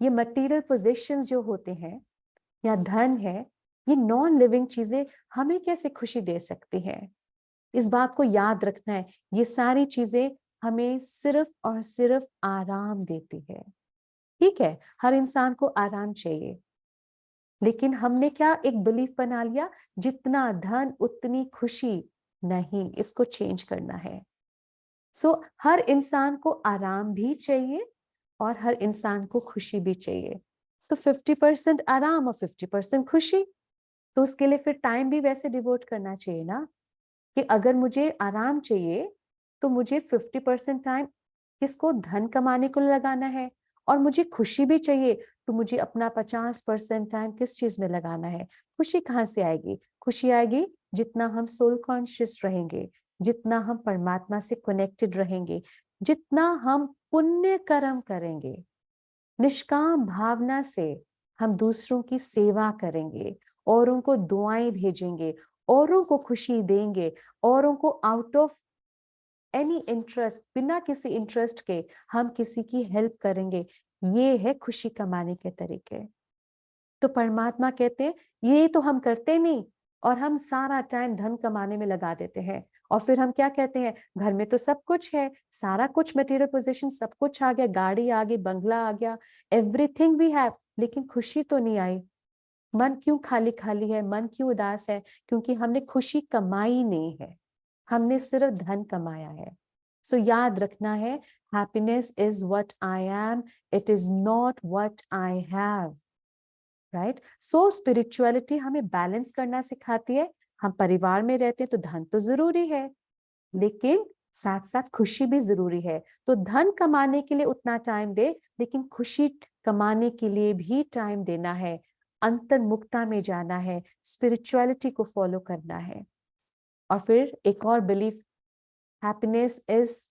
Speaker 1: ये मटेरियल पोजेशंस जो होते हैं या धन है, ये नॉन लिविंग चीजें हमें कैसे खुशी दे सकती है? इस बात को याद रखना है, ये सारी चीजें हमें सिर्फ और सिर्फ आराम देती है। ठीक है, हर इंसान को आराम चाहिए, लेकिन हमने क्या एक बिलीफ बना लिया, जितना धन उतनी खुशी। नहीं, इसको चेंज करना है। सो हर इंसान को आराम भी चाहिए और हर इंसान को खुशी भी चाहिए। तो 50% आराम और 50% खुशी। तो उसके लिए फिर टाइम भी वैसे डिवोट करना चाहिए ना, कि अगर मुझे आराम चाहिए तो मुझे 50% टाइम किसको, धन कमाने को लगाना है, और मुझे खुशी भी चाहिए तो मुझे अपना 50% टाइम किस चीज में लगाना है। खुशी कहाँ से आएगी? खुशी आएगी जितना हम सोल कॉन्शियस रहेंगे, जितना हम परमात्मा से कनेक्टेड रहेंगे, जितना हम पुण्य कर्म करेंगे, निष्काम भावना से हम दूसरों की सेवा करेंगे, औरों को दुआएं भेजेंगे, औरों को खुशी देंगे, औरों को आउट ऑफ एनी इंटरेस्ट, बिना किसी इंटरेस्ट के हम किसी की हेल्प करेंगे। ये है खुशी कमाने के तरीके। तो परमात्मा कहते हैं ये तो हम करते नहीं, और हम सारा टाइम धन कमाने में लगा देते हैं। और फिर हम क्या कहते हैं, घर में तो सब कुछ है, सारा कुछ मटेरियल पोजीशन सब कुछ आ गया, गाड़ी आ गई, बंगला आ गया, एवरीथिंग वी हैव, लेकिन खुशी तो नहीं आई। मन क्यों खाली खाली है, मन क्यों उदास है? क्योंकि हमने खुशी कमाई नहीं है, हमने सिर्फ धन कमाया है। सो याद रखना है, happiness is what I am, it is not what I have. Right? So spirituality हमें बैलेंस करना सिखाती है। हम परिवार में रहते हैं तो धन तो जरूरी है, लेकिन साथ साथ खुशी भी जरूरी है। तो धन कमाने के लिए उतना टाइम दे, लेकिन खुशी कमाने के लिए भी टाइम देना है। अंतर्मुखता में जाना है, स्पिरिचुअलिटी को फॉलो करना है। और फिर एक और belief, happiness is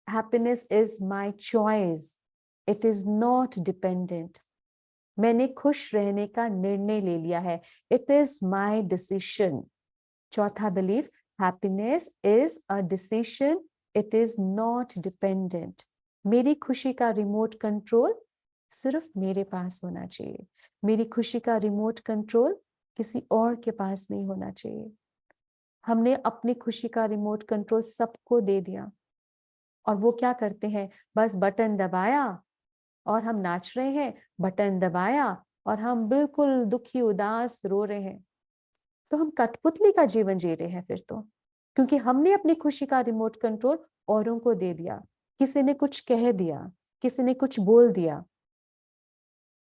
Speaker 1: happiness is my choice, it is not dependent. मैंने खुश रहने का निर्णय ले लिया है, इट इज माय डिसीजन। चौथा belief, happiness is a decision, it is not dependent. मेरी खुशी का रिमोट कंट्रोल सिर्फ मेरे पास होना चाहिए, मेरी खुशी का रिमोट कंट्रोल किसी और के पास नहीं होना चाहिए। हमने अपनी खुशी का रिमोट कंट्रोल सबको दे दिया, और वो क्या करते हैं, बस बटन दबाया और हम नाच रहे हैं, बटन दबाया और हम बिल्कुल दुखी उदास रो रहे हैं। तो हम कठपुतली का जीवन जी रहे हैं फिर तो, क्योंकि हमने अपनी खुशी का रिमोट कंट्रोल औरों को दे दिया। किसी ने कुछ कह दिया, किसी ने कुछ बोल दिया,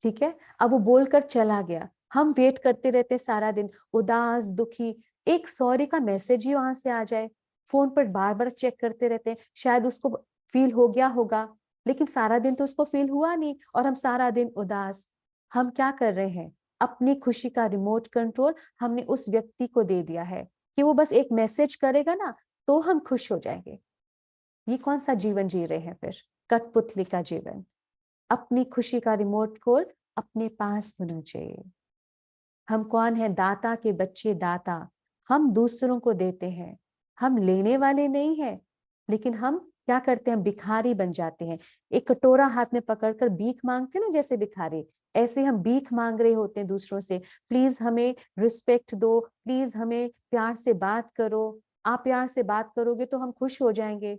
Speaker 1: ठीक है, अब वो बोलकर चला गया, हम वेट करते रहते सारा दिन, उदास दुखी। एक सॉरी का मैसेज ही वहां से आ जाए, फोन पर बार बार चेक करते रहते हैं, शायद उसको फील हो गया होगा, लेकिन सारा दिन तो उसको फील हुआ नहीं, और हम सारा दिन उदास। हम क्या कर रहे हैं, अपनी खुशी का रिमोट कंट्रोल हमने उस व्यक्ति को दे दिया है, कि वो बस एक मैसेज करेगा ना तो हम खुश हो जाएंगे। ये कौन सा जीवन जी रहे हैं फिर? कठपुतली का जीवन। अपनी खुशी का रिमोट कंट्रोल अपने पास होना चाहिए। हम कौन है? दाता के बच्चे, दाता। हम दूसरों को देते हैं, हम लेने वाले नहीं हैं, लेकिन हम क्या करते हैं, भिखारी बन जाते हैं। एक कटोरा हाथ में पकड़कर भीख मांगते ना, जैसे भिखारी, ऐसे हम भीख मांग रहे होते हैं दूसरों से, प्लीज हमें रिस्पेक्ट दो, प्लीज हमें प्यार से बात करो, आप प्यार से बात करोगे तो हम खुश हो जाएंगे।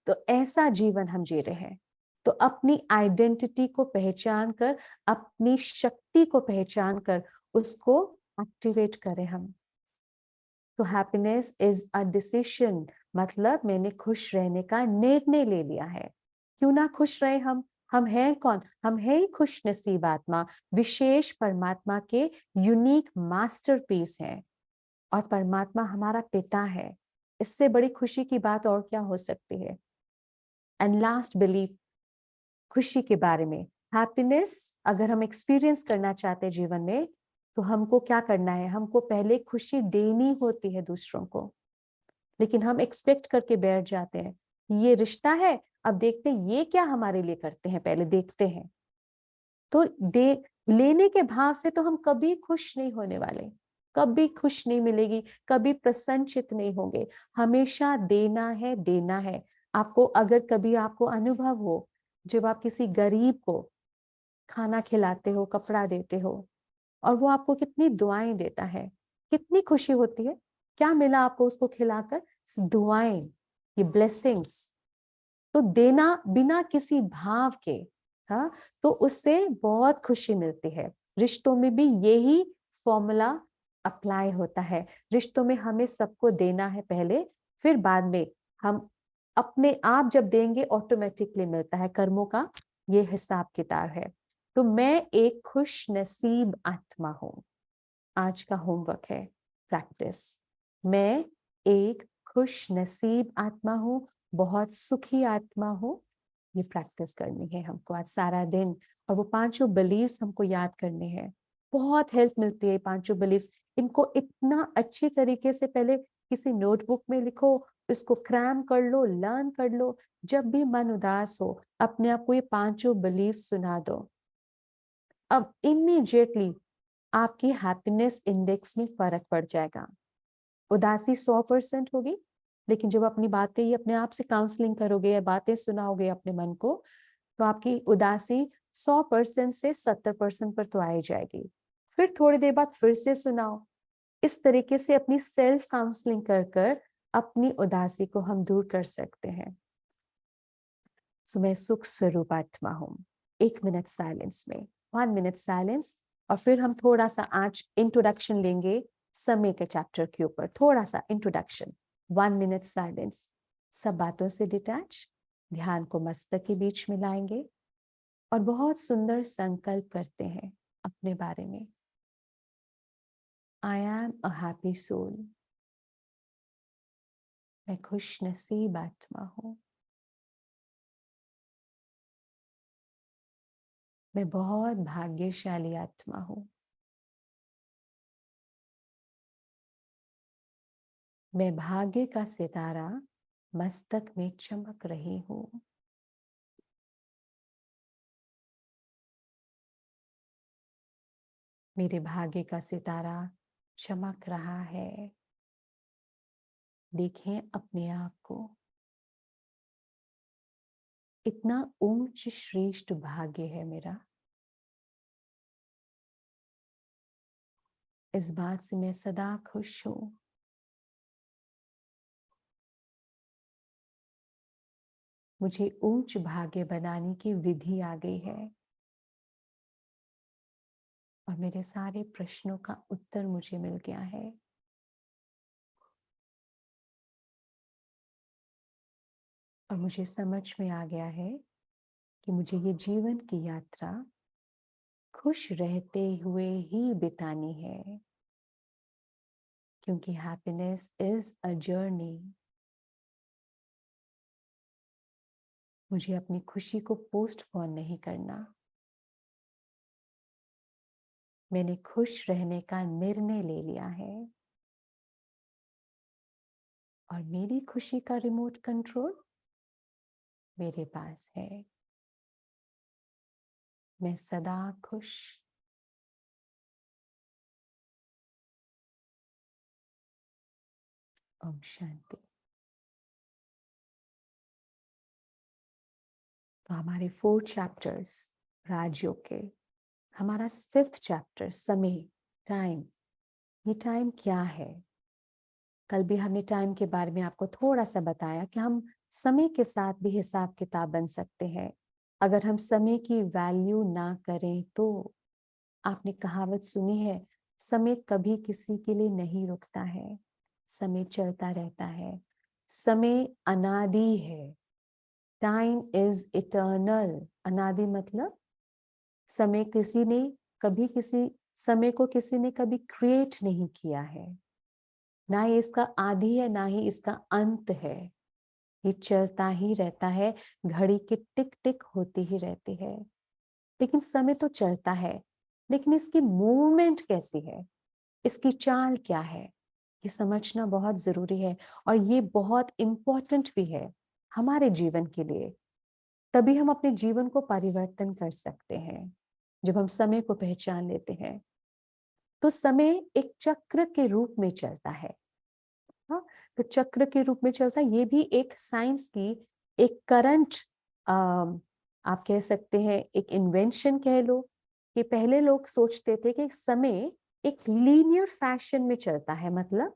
Speaker 1: तो ऐसा जीवन हम जी रहे हैं। तो अपनी आइडेंटिटी को पहचान कर, अपनी शक्ति को पहचान कर उसको एक्टिवेट करें हम। तो हैप्पीनेस इज अ डिसीजन, मतलब मैंने खुश रहने का निर्णय ले लिया है। क्यों ना खुश रहे हम हैं कौन? हम हैं ही खुश नसीब आत्मा, विशेष परमात्मा के यूनिक मास्टरपीस हैं, और परमात्मा हमारा पिता है। इससे बड़ी खुशी की बात और क्या हो सकती है? एंड लास्ट बिलीफ खुशी के बारे में, हैप्पीनेस अगर हम एक्सपीरियंस करना चाहते हैं जीवन में, तो हमको क्या करना है, हमको पहले खुशी देनी होती है दूसरों को। लेकिन हम एक्सपेक्ट करके बैठ जाते हैं, ये रिश्ता है, अब देखते हैं ये क्या हमारे लिए करते हैं, पहले देखते हैं। तो दे लेने के भाव से तो हम कभी खुश नहीं होने वाले, कभी खुश नहीं मिलेगी, कभी प्रसन्नचित नहीं होंगे। हमेशा देना है, देना है। आपको अगर कभी आपको अनुभव हो, जब आप किसी गरीब को खाना खिलाते हो, कपड़ा देते हो, और वो आपको कितनी दुआएं देता है, कितनी खुशी होती है। क्या मिला आपको उसको खिलाकर? दुआएं, ये ब्लेसिंग्स। तो देना बिना किसी भाव के, हाँ, तो उससे बहुत खुशी मिलती है। रिश्तों में भी यही फॉर्मूला अप्लाई होता है। रिश्तों में हमें सबको देना है पहले, फिर बाद में हम अपने आप जब देंगे ऑटोमेटिकली मिलता है। कर्मों का ये हिसाब किताब है। तो मैं एक खुश नसीब आत्मा हूं। आज का होमवर्क है प्रैक्टिस। मैं एक खुश नसीब आत्मा हूं, बहुत सुखी आत्मा हूं। ये प्रैक्टिस करनी है हमको आज सारा दिन। और वो पांचों बिलीव्स हमको याद करने हैं। बहुत हेल्प मिलती है पांचों बिलीव्स। इनको इतना अच्छी तरीके से पहले किसी नोटबुक में लिखो, इसको क्रैम कर लो, लर्न कर लो। जब भी मन उदास हो अपने आप को ये पांचों बिलीव सुना दो। अब इमीडिएटली आपकी हैप्पीनेस इंडेक्स में फर्क पड़ जाएगा। उदासी 100% होगी, लेकिन जब अपनी बातें ही अपने आप से काउंसलिंग करोगे या बातें सुनाओगे अपने मन को, तो आपकी उदासी 100% से 70% पर तो आ ही जाएगी। फिर थोड़ी देर बाद फिर से सुनाओ। इस तरीके से अपनी सेल्फ काउंसलिंग कर कर अपनी उदासी को हम दूर कर सकते हैं। सो मैं सुख स्वरूप आत्मा हूं। 1 मिनट साइलेंस में, 1 मिनट साइलेंस। और फिर हम थोड़ा सा आज इंट्रोडक्शन लेंगे समय के चैप्टर के ऊपर। थोड़ा सा इंट्रोडक्शन, 1 मिनट साइलेंस। सब बातों से डिटैच, ध्यान को मस्तक के बीच में लाएंगे और बहुत सुंदर संकल्प करते हैं अपने बारे में। I am a happy soul. मैं खुश नसीब आत्मा हूं। मैं बहुत भाग्यशाली आत्मा हूं। मैं भाग्य का सितारा मस्तक में चमक रही हूं। मेरे भाग्य का सितारा चमक रहा है। देखें अपने आप को। इतना ऊंच श्रेष्ठ भाग्य है मेरा। इस बात से मैं सदा खुश हूं। मुझे ऊंच भाग्य बनाने की विधि आ गई है और मेरे सारे प्रश्नों का उत्तर मुझे मिल गया है। और मुझे समझ में आ गया है कि मुझे ये जीवन की यात्रा खुश रहते हुए ही बितानी है, क्योंकि हैप्पीनेस इज अ जर्नी। मुझे अपनी खुशी को पोस्टपोन नहीं करना। मैंने खुश रहने का निर्णय ले लिया है और मेरी खुशी का रिमोट कंट्रोल मेरे पास है। मैं सदा खुश। ओम शांति। तो हमारे 4 चैप्टर्स राजयोग के, हमारा 5th चैप्टर समय, टाइम। ये टाइम क्या है? कल भी हमने टाइम के बारे में आपको थोड़ा सा बताया कि हम समय के साथ भी हिसाब किताब बन सकते हैं। अगर हम समय की वैल्यू ना करें तो, आपने कहावत सुनी है, समय कभी किसी के लिए नहीं रुकता है, समय चलता रहता है। समय अनादि है। Time is eternal. अनादि मतलब समय किसी ने कभी किसी समय को किसी ने कभी क्रिएट नहीं किया है। ना ही इसका आदि है, ना ही इसका अंत है। ये चलता ही रहता है। घड़ी की टिक टिक होती ही रहती है। लेकिन समय तो चलता है, लेकिन इसकी मूवमेंट कैसी है, इसकी चाल क्या है, ये समझना बहुत जरूरी है। और ये बहुत इंपॉर्टेंट भी है हमारे जीवन के लिए। तभी हम अपने जीवन को परिवर्तन कर सकते हैं, जब हम समय को पहचान लेते हैं। तो समय एक चक्र के रूप में चलता है। हाँ, तो चक्र के रूप में चलता है। ये भी एक साइंस की एक करंट, आप कह सकते हैं एक इन्वेंशन कह लो। कि पहले लोग सोचते थे कि समय एक लीनियर फैशन में चलता है, मतलब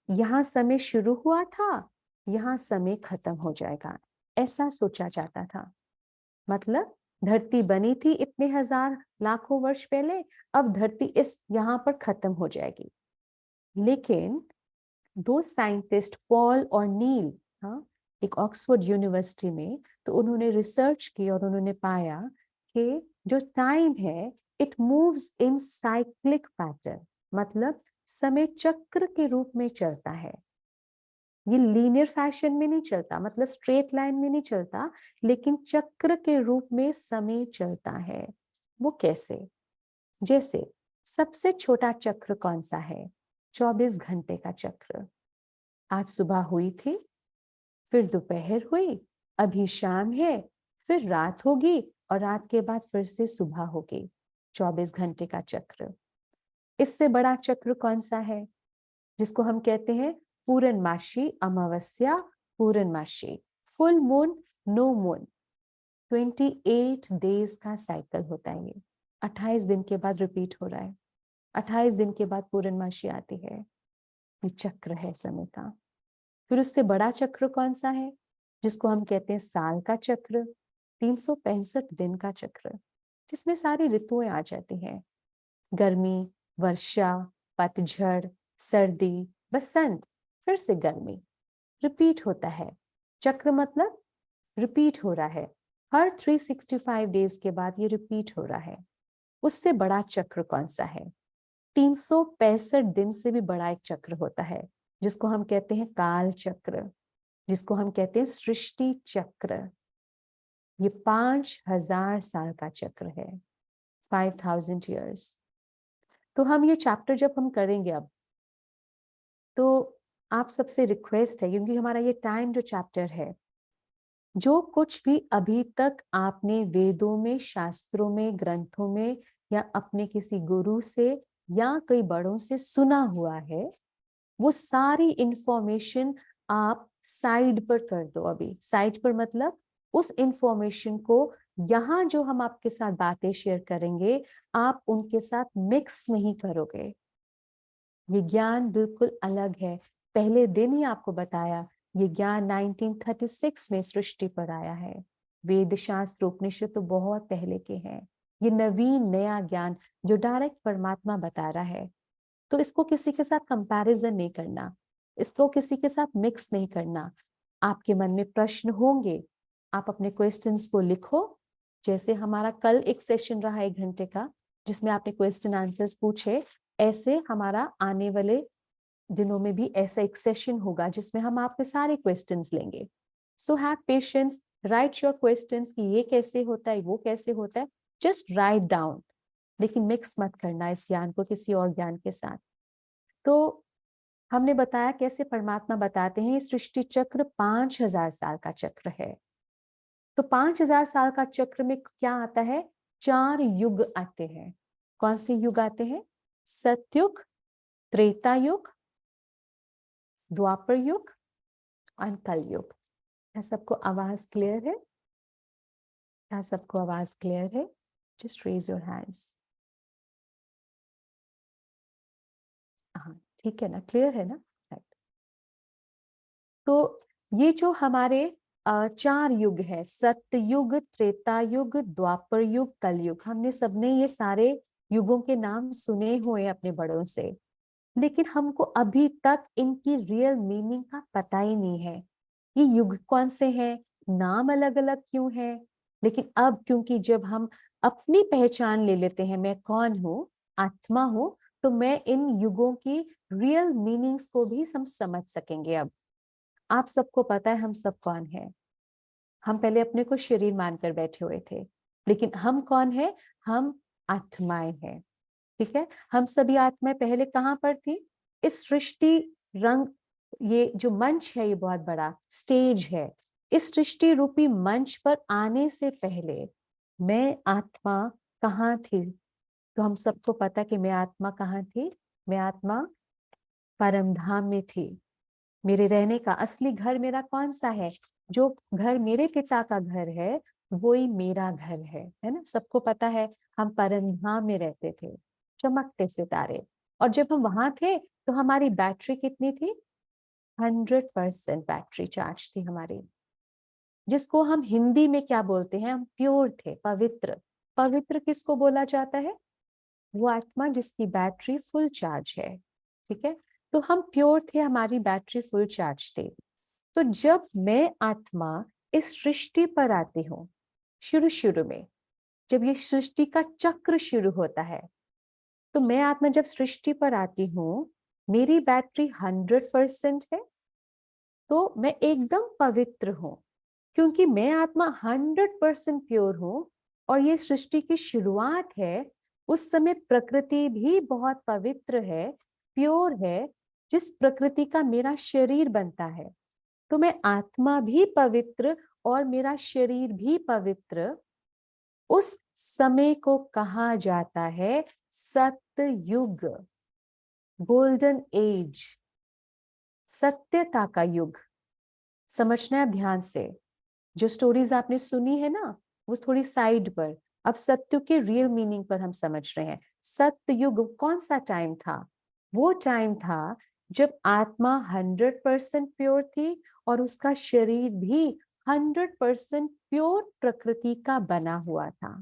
Speaker 1: यहाँ समय शुरू हुआ था, यहाँ समय खत्म हो जाएगा, ऐसा सोचा जाता था। मतलब धरती बनी थी इतने हजार लाखों वर्ष पहले, अब धरती इस यहाँ पर खत्म हो जाएगी। लेकिन दो साइंटिस्ट पॉल और नील, हाँ, एक ऑक्सफोर्ड यूनिवर्सिटी में, तो उन्होंने रिसर्च की और उन्होंने पाया कि जो टाइम है it moves in cyclic pattern, मतलब समय चक्र के रूप में चलता है। ये लीनियर फैशन में नहीं चलता, मतलब स्ट्रेट लाइन में नहीं चलता, लेकिन चक्र के रूप में समय चलता है। वो कैसे? जैसे सबसे छोटा चक्र कौन सा है? 24 घंटे का चक्र। आज सुबह हुई थी, फिर दोपहर हुई, अभी शाम है, फिर रात होगी और रात के बाद फिर से सुबह होगी। 24 घंटे का चक्र। इससे बड़ा चक्र कौन सा है? जिसको हम कहते हैं पूर्णमासी अमावस्या, पूर्णमासी, full moon, no moon. 28 days का साइकिल होता है ये। 28 दिन के बाद रिपीट हो रहा है। 28 दिन के बाद पूर्णमासी आती है। ये चक्र है समय का। फिर उससे बड़ा चक्र कौन सा है? जिसको हम कहते हैं साल का चक्र, 365 दिन का चक्र, जिसमें सारी ऋतुएं आ जाती हैं। गर्मी, वर्षा, पतझड़, सर्दी, बसंत, फिर से गर्मी। रिपीट होता है। चक्र मतलब रिपीट हो रहा है। हर 365 डेज के बाद ये रिपीट हो रहा है। उससे बड़ा चक्र कौन सा है? 365 दिन से भी बड़ा एक चक्र होता है, जिसको हम कहते हैं काल चक्र, जिसको हम कहते हैं सृष्टि चक्र। ये 5000 साल का चक्र है, 5000 ईयर्स। तो हम ये चैप्टर जब हम करेंगे अब, तो आप सबसे रिक्वेस्ट है, क्योंकि हमारा ये टाइम जो चैप्टर है, जो कुछ भी अभी तक आपने वेदों में, शास्त्रों में, ग्रंथों में या अपने किसी गुरु से या कई बड़ों से सुना हुआ है, वो सारी इंफॉर्मेशन आप साइड पर कर दो। अभी साइड पर मतलब उस इंफॉर्मेशन को यहाँ जो हम आपके साथ बातें शेयर करेंगे, आप उनके साथ मिक्स नहीं करोगे। ये ज्ञान बिल्कुल अलग है। पहले दिन ही आपको बताया, ये ज्ञान 1936 में सृष्टि पर आया है। वेद शास्त्र उपनिषद तो बहुत पहले के हैं। ये नवीन नया ज्ञान जो डायरेक्ट परमात्मा बता रहा है, तो इसको किसी के साथ कंपैरिजन नहीं करना, इसको किसी के साथ मिक्स नहीं करना। आपके मन में प्रश्न होंगे, आप अपने क्वेश्चंस को लिखो। जैसे हमारा कल एक सेशन रहा 1 घंटे का, जिसमें आपने क्वेश्चन आंसर्स पूछे, ऐसे हमारा आने वाले दिनों में भी ऐसा एक सेशन होगा जिसमें हम आपके सारे क्वेश्चंस लेंगे। So have patience, right your questions कि ये कैसे होता है, वो कैसे होता है, जस्ट राइट डाउन। लेकिन मिक्स मत करना इस ज्ञान को किसी और ज्ञान के साथ। तो हमने बताया कैसे परमात्मा बताते हैं, सृष्टि चक्र 5000 साल का चक्र है। तो 5000 साल का चक्र में क्या आता है? 4 युग आते हैं। कौन से युग आते हैं? सतयुग, त्रेता युग, द्वापर युग और कलयुग। क्या सबको आवाज क्लियर है? क्या सबको आवाज क्लियर है? Just raise your hands. हाँ, ठीक है ना, क्लियर है ना? राइट। तो ये जो हमारे 4 युग है, सतयुग, त्रेता युग, द्वापर युग, कलयुग, हमने सबने ये सारे युगों के नाम सुने हुए अपने बड़ों से, लेकिन हमको अभी तक इनकी रियल मीनिंग का पता ही नहीं है। ये युग कौन से हैं, नाम अलग अलग क्यों है। लेकिन अब क्योंकि जब हम अपनी पहचान ले लेते हैं, मैं कौन हूँ, आत्मा हूँ, तो मैं इन युगों की रियल मीनिंग्स को भी हम समझ सकेंगे। अब आप सबको पता है हम सब कौन है। हम पहले अपने को शरीर मानकर बैठे हुए थे, लेकिन हम कौन है? हम आत्माएं हैं। ठीक है, हम सभी आत्माएं पहले कहाँ पर थी? इस सृष्टि रंग, ये जो मंच है, ये बहुत बड़ा स्टेज है। इस सृष्टि रूपी मंच पर आने से पहले मैं आत्मा कहाँ थी? तो हम सबको पता कि मैं आत्मा कहाँ थी? मैं आत्मा परम धाम में थी। मेरे रहने का असली घर मेरा कौन सा है? जो घर मेरे पिता का घर है, वो ही मेरा घर है ना? सबको पता है हम परम धाम में रहते थे, चमकते सितारे। और जब हम वहां थे तो हमारी बैटरी कितनी थी? 100% बैटरी चार्ज थी हमारी। जिसको हम हिंदी में क्या बोलते हैं, हम प्योर थे, पवित्र। पवित्र किसको बोला जाता है? वो आत्मा जिसकी बैटरी फुल चार्ज है। ठीक है, तो हम प्योर थे, हमारी बैटरी फुल चार्ज थी। तो जब मैं आत्मा इस सृष्टि पर आती हूँ, शुरू शुरू में जब ये सृष्टि का चक्र शुरू होता है, तो मैं आत्मा जब सृष्टि पर आती हूँ, मेरी बैटरी 100% है, तो मैं एकदम पवित्र हूँ, क्योंकि मैं आत्मा 100% प्योर हूँ। और ये सृष्टि की शुरुआत है, उस समय प्रकृति भी बहुत पवित्र है, प्योर है, जिस प्रकृति का मेरा शरीर बनता है। तो मैं आत्मा भी पवित्र और मेरा शरीर भी पवित्र। उस समय को कहा जाता है सतयुग, गोल्डन एज, सत्यता का युग। समझना है ध्यान से, जो स्टोरीज आपने सुनी है ना, वो थोड़ी साइड पर, अब सत्य के रियल मीनिंग पर हम समझ रहे हैं। सत्ययुग कौन सा टाइम था? वो टाइम था जब आत्मा 100% प्योर थी और उसका शरीर भी 100% प्योर प्रकृति का बना हुआ था।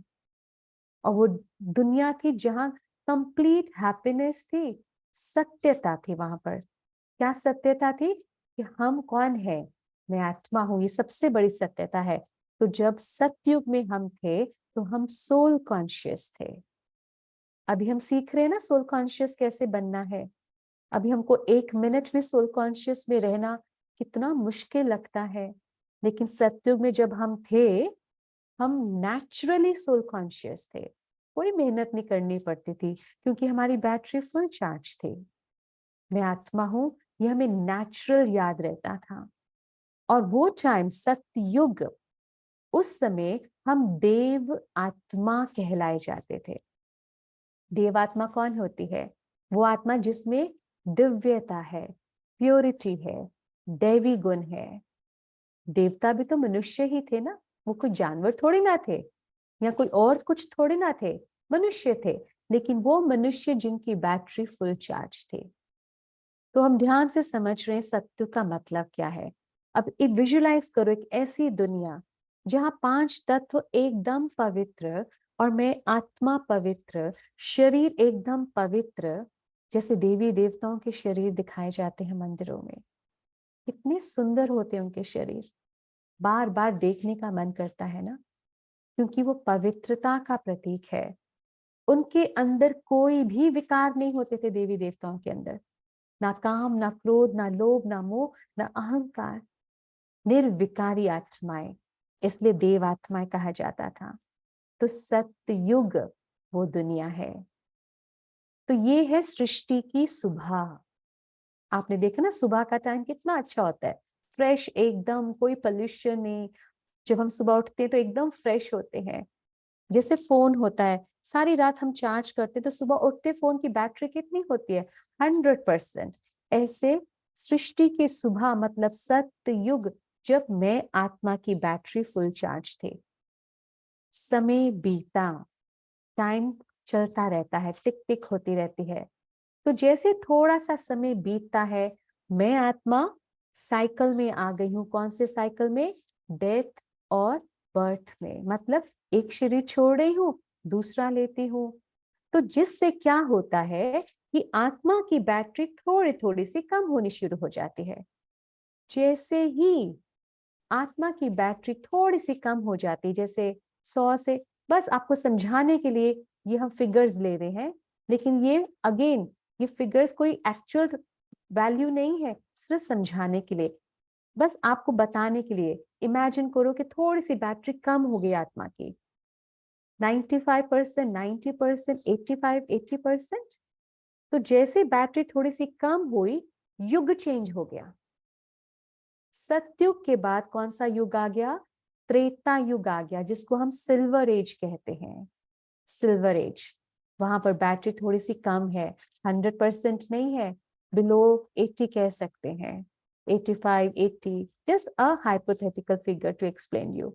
Speaker 1: और वो दुनिया थी जहां कंप्लीट हैप्पीनेस थी, सत्यता थी वहां पर। क्या सत्यता थी? कि हम कौन है, मैं आत्मा हूं, ये सबसे बड़ी सत्यता है। तो जब सतयुग में हम थे, तो हम सोल कॉन्शियस थे। अभी हम सीख रहे हैं ना सोल कॉन्शियस कैसे बनना है। अभी हमको 1 मिनट में सोल कॉन्शियस में रहना कितना मुश्किल लगता है, लेकिन सतयुग में जब हम थे, हम नेचुरली सोल कॉन्शियस थे, कोई मेहनत नहीं करनी पड़ती थी, क्योंकि हमारी बैटरी फुल चार्ज थी। मैं आत्मा हूं, यह हमें नेचुरल याद रहता था। और वो टाइम सतयुग, उस समय हम देव आत्मा कहलाए जाते थे। देव आत्मा कौन होती है? वो आत्मा जिसमें दिव्यता है, प्योरिटी है, दैवी गुण है। देवता भी तो मनुष्य ही थे ना, वो कोई जानवर थोड़ी ना थे, या कोई और कुछ थोड़ी ना थे, मनुष्य थे। लेकिन वो मनुष्य जिनकी बैटरी फुल चार्ज थी। तो हम ध्यान से समझ रहे हैं सत्य का मतलब क्या है। अब एक विजुलाइज करो, एक ऐसी दुनिया जहां 5 तत्व एकदम पवित्र, और मैं आत्मा पवित्र, शरीर एकदम पवित्र, जैसे देवी देवताओं के शरीर दिखाए जाते हैं मंदिरों में, कितने सुंदर होते हैं उनके शरीर, बार बार देखने का मन करता है ना, क्योंकि वो पवित्रता का प्रतीक है। उनके अंदर कोई भी विकार नहीं होते थे, देवी देवताओं के अंदर, ना काम, ना क्रोध, ना लोभ, ना मोह, ना अहंकार, निर्विकारी आत्माएं, इसलिए देव आत्माएं कहा जाता था। तो सतयुग वो दुनिया है। तो ये है सृष्टि की सुबह। आपने देखा ना सुबह का टाइम कितना अच्छा होता है, फ्रेश एकदम, कोई पोल्यूशन नहीं। जब हम सुबह उठते हैं तो एकदम फ्रेश होते हैं। जैसे फोन होता है, सारी रात हम चार्ज करते तो सुबह उठते फोन की बैटरी कितनी होती है? 100%। ऐसे सृष्टि की सुबह मतलब सतयुग, जब मैं आत्मा की बैटरी फुल चार्ज थी। समय बीता, टाइम चलता रहता है, टिक टिक होती रहती है। तो जैसे थोड़ा सा समय बीतता है, मैं आत्मा साइकिल में आ गई हूँ। कौन से साइकिल में? डेथ और बर्थ में। मतलब एक शरीर छोड़ रही हूँ, दूसरा लेती हूँ। तो जिससे क्या होता है कि आत्मा की बैटरी थोड़ी थोड़ी सी कम होनी शुरू हो जाती है। जैसे ही आत्मा की बैटरी थोड़ी सी कम हो जाती, जैसे 100 से, बस आपको समझाने के लिए ये हम फिगर्स ले रहे हैं, लेकिन ये अगेन, ये फिगर्स कोई एक्चुअल वैल्यू नहीं है, सिर्फ समझाने के लिए, बस आपको बताने के लिए। इमेजिन करो कि थोड़ी सी बैटरी कम हो गई आत्मा की, 95%, 90%, 85, 80%। तो जैसे बैटरी थोड़ी सी कम हुई, युग चेंज हो गया। सतयुग के बाद कौन सा युग आ गया? त्रेता युग आ गया, जिसको हम सिल्वर एज कहते हैं। सिल्वर एज, वहां पर बैटरी थोड़ी सी कम है, 100% नहीं है, बिलो 80 कह सकते हैं, 85, 80, just a hypothetical figure to explain you.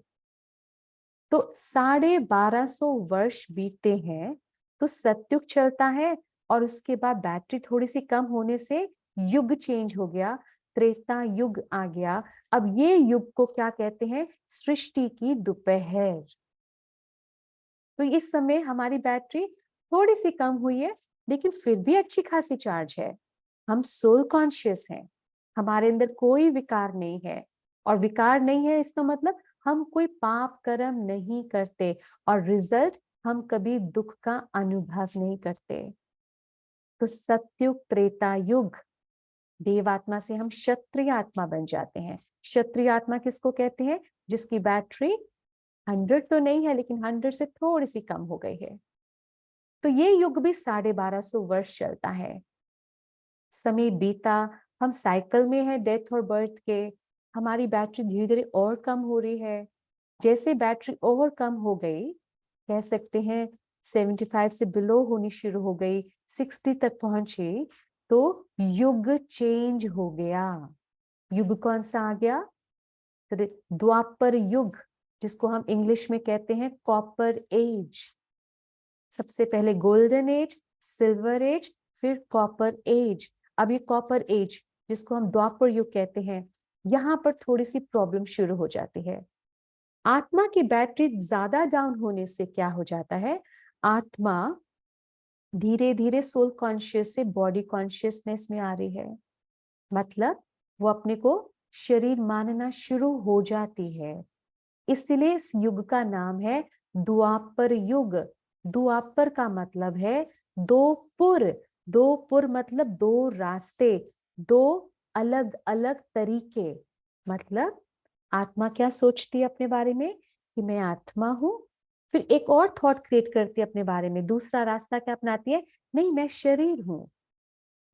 Speaker 1: तो 1250 वर्ष बीतते हैं, तो सतयुग चलता है, और उसके बाद बैटरी थोड़ी सी कम होने से युग चेंज हो गया। त्रेता युग आ गया। अब ये युग को क्या कहते हैं? सृष्टि की दोपहर। तो इस समय हमारी बैटरी थोड़ी सी कम हुई है, लेकिन फिर भी अच्छी खासी चार्ज है। हम सोल कॉन्शियस हैं, हमारे अंदर कोई विकार नहीं है। और विकार नहीं है इसका मतलब हम कोई पाप कर्म नहीं करते, और रिजल्ट हम कभी दुख का अनुभव नहीं करते। तो सतयुग त्रेता युग, देव आत्मा से हम क्षत्रिय आत्मा बन जाते हैं। क्षत्रिय आत्मा किसको कहते हैं? जिसकी बैटरी 100 तो नहीं है, लेकिन 100 से थोड़ी सी कम हो गई है। तो ये युग भी 1250 वर्ष चलता है। समय बीता, हम साइकिल में है डेथ और बर्थ के। हमारी बैटरी धीरे धीरे और कम हो रही है। जैसे बैटरी और कम हो गई, कह सकते हैं 75 से बिलो होनी शुरू हो गई, 60 तक पहुंची, तो युग चेंज हो गया। युग कौन सा आ गया? द्वापर युग, जिसको हम इंग्लिश में कहते हैं कॉपर एज। सबसे पहले गोल्डन एज, सिल्वर एज, फिर कॉपर एज। अब ये कॉपर एज, जिसको हम द्वापर युग कहते हैं, यहाँ पर थोड़ी सी प्रॉब्लम शुरू हो जाती है। आत्मा की बैटरी ज्यादा डाउन होने से क्या हो जाता है? आत्मा धीरे धीरे सोल कॉन्शियस से बॉडी कॉन्शियसनेस में आ रही है। मतलब वो अपने को शरीर मानना शुरू हो जाती है। इसलिए इस युग का नाम है द्वापर युग। द्वापर का मतलब है दो पुर। दो पुर मतलब दो रास्ते, दो अलग अलग तरीके। मतलब आत्मा क्या सोचती है अपने बारे में कि मैं आत्मा हूं, फिर एक और थॉट क्रिएट करती है अपने बारे में। दूसरा रास्ता क्या अपनाती है? नहीं, मैं शरीर हूं।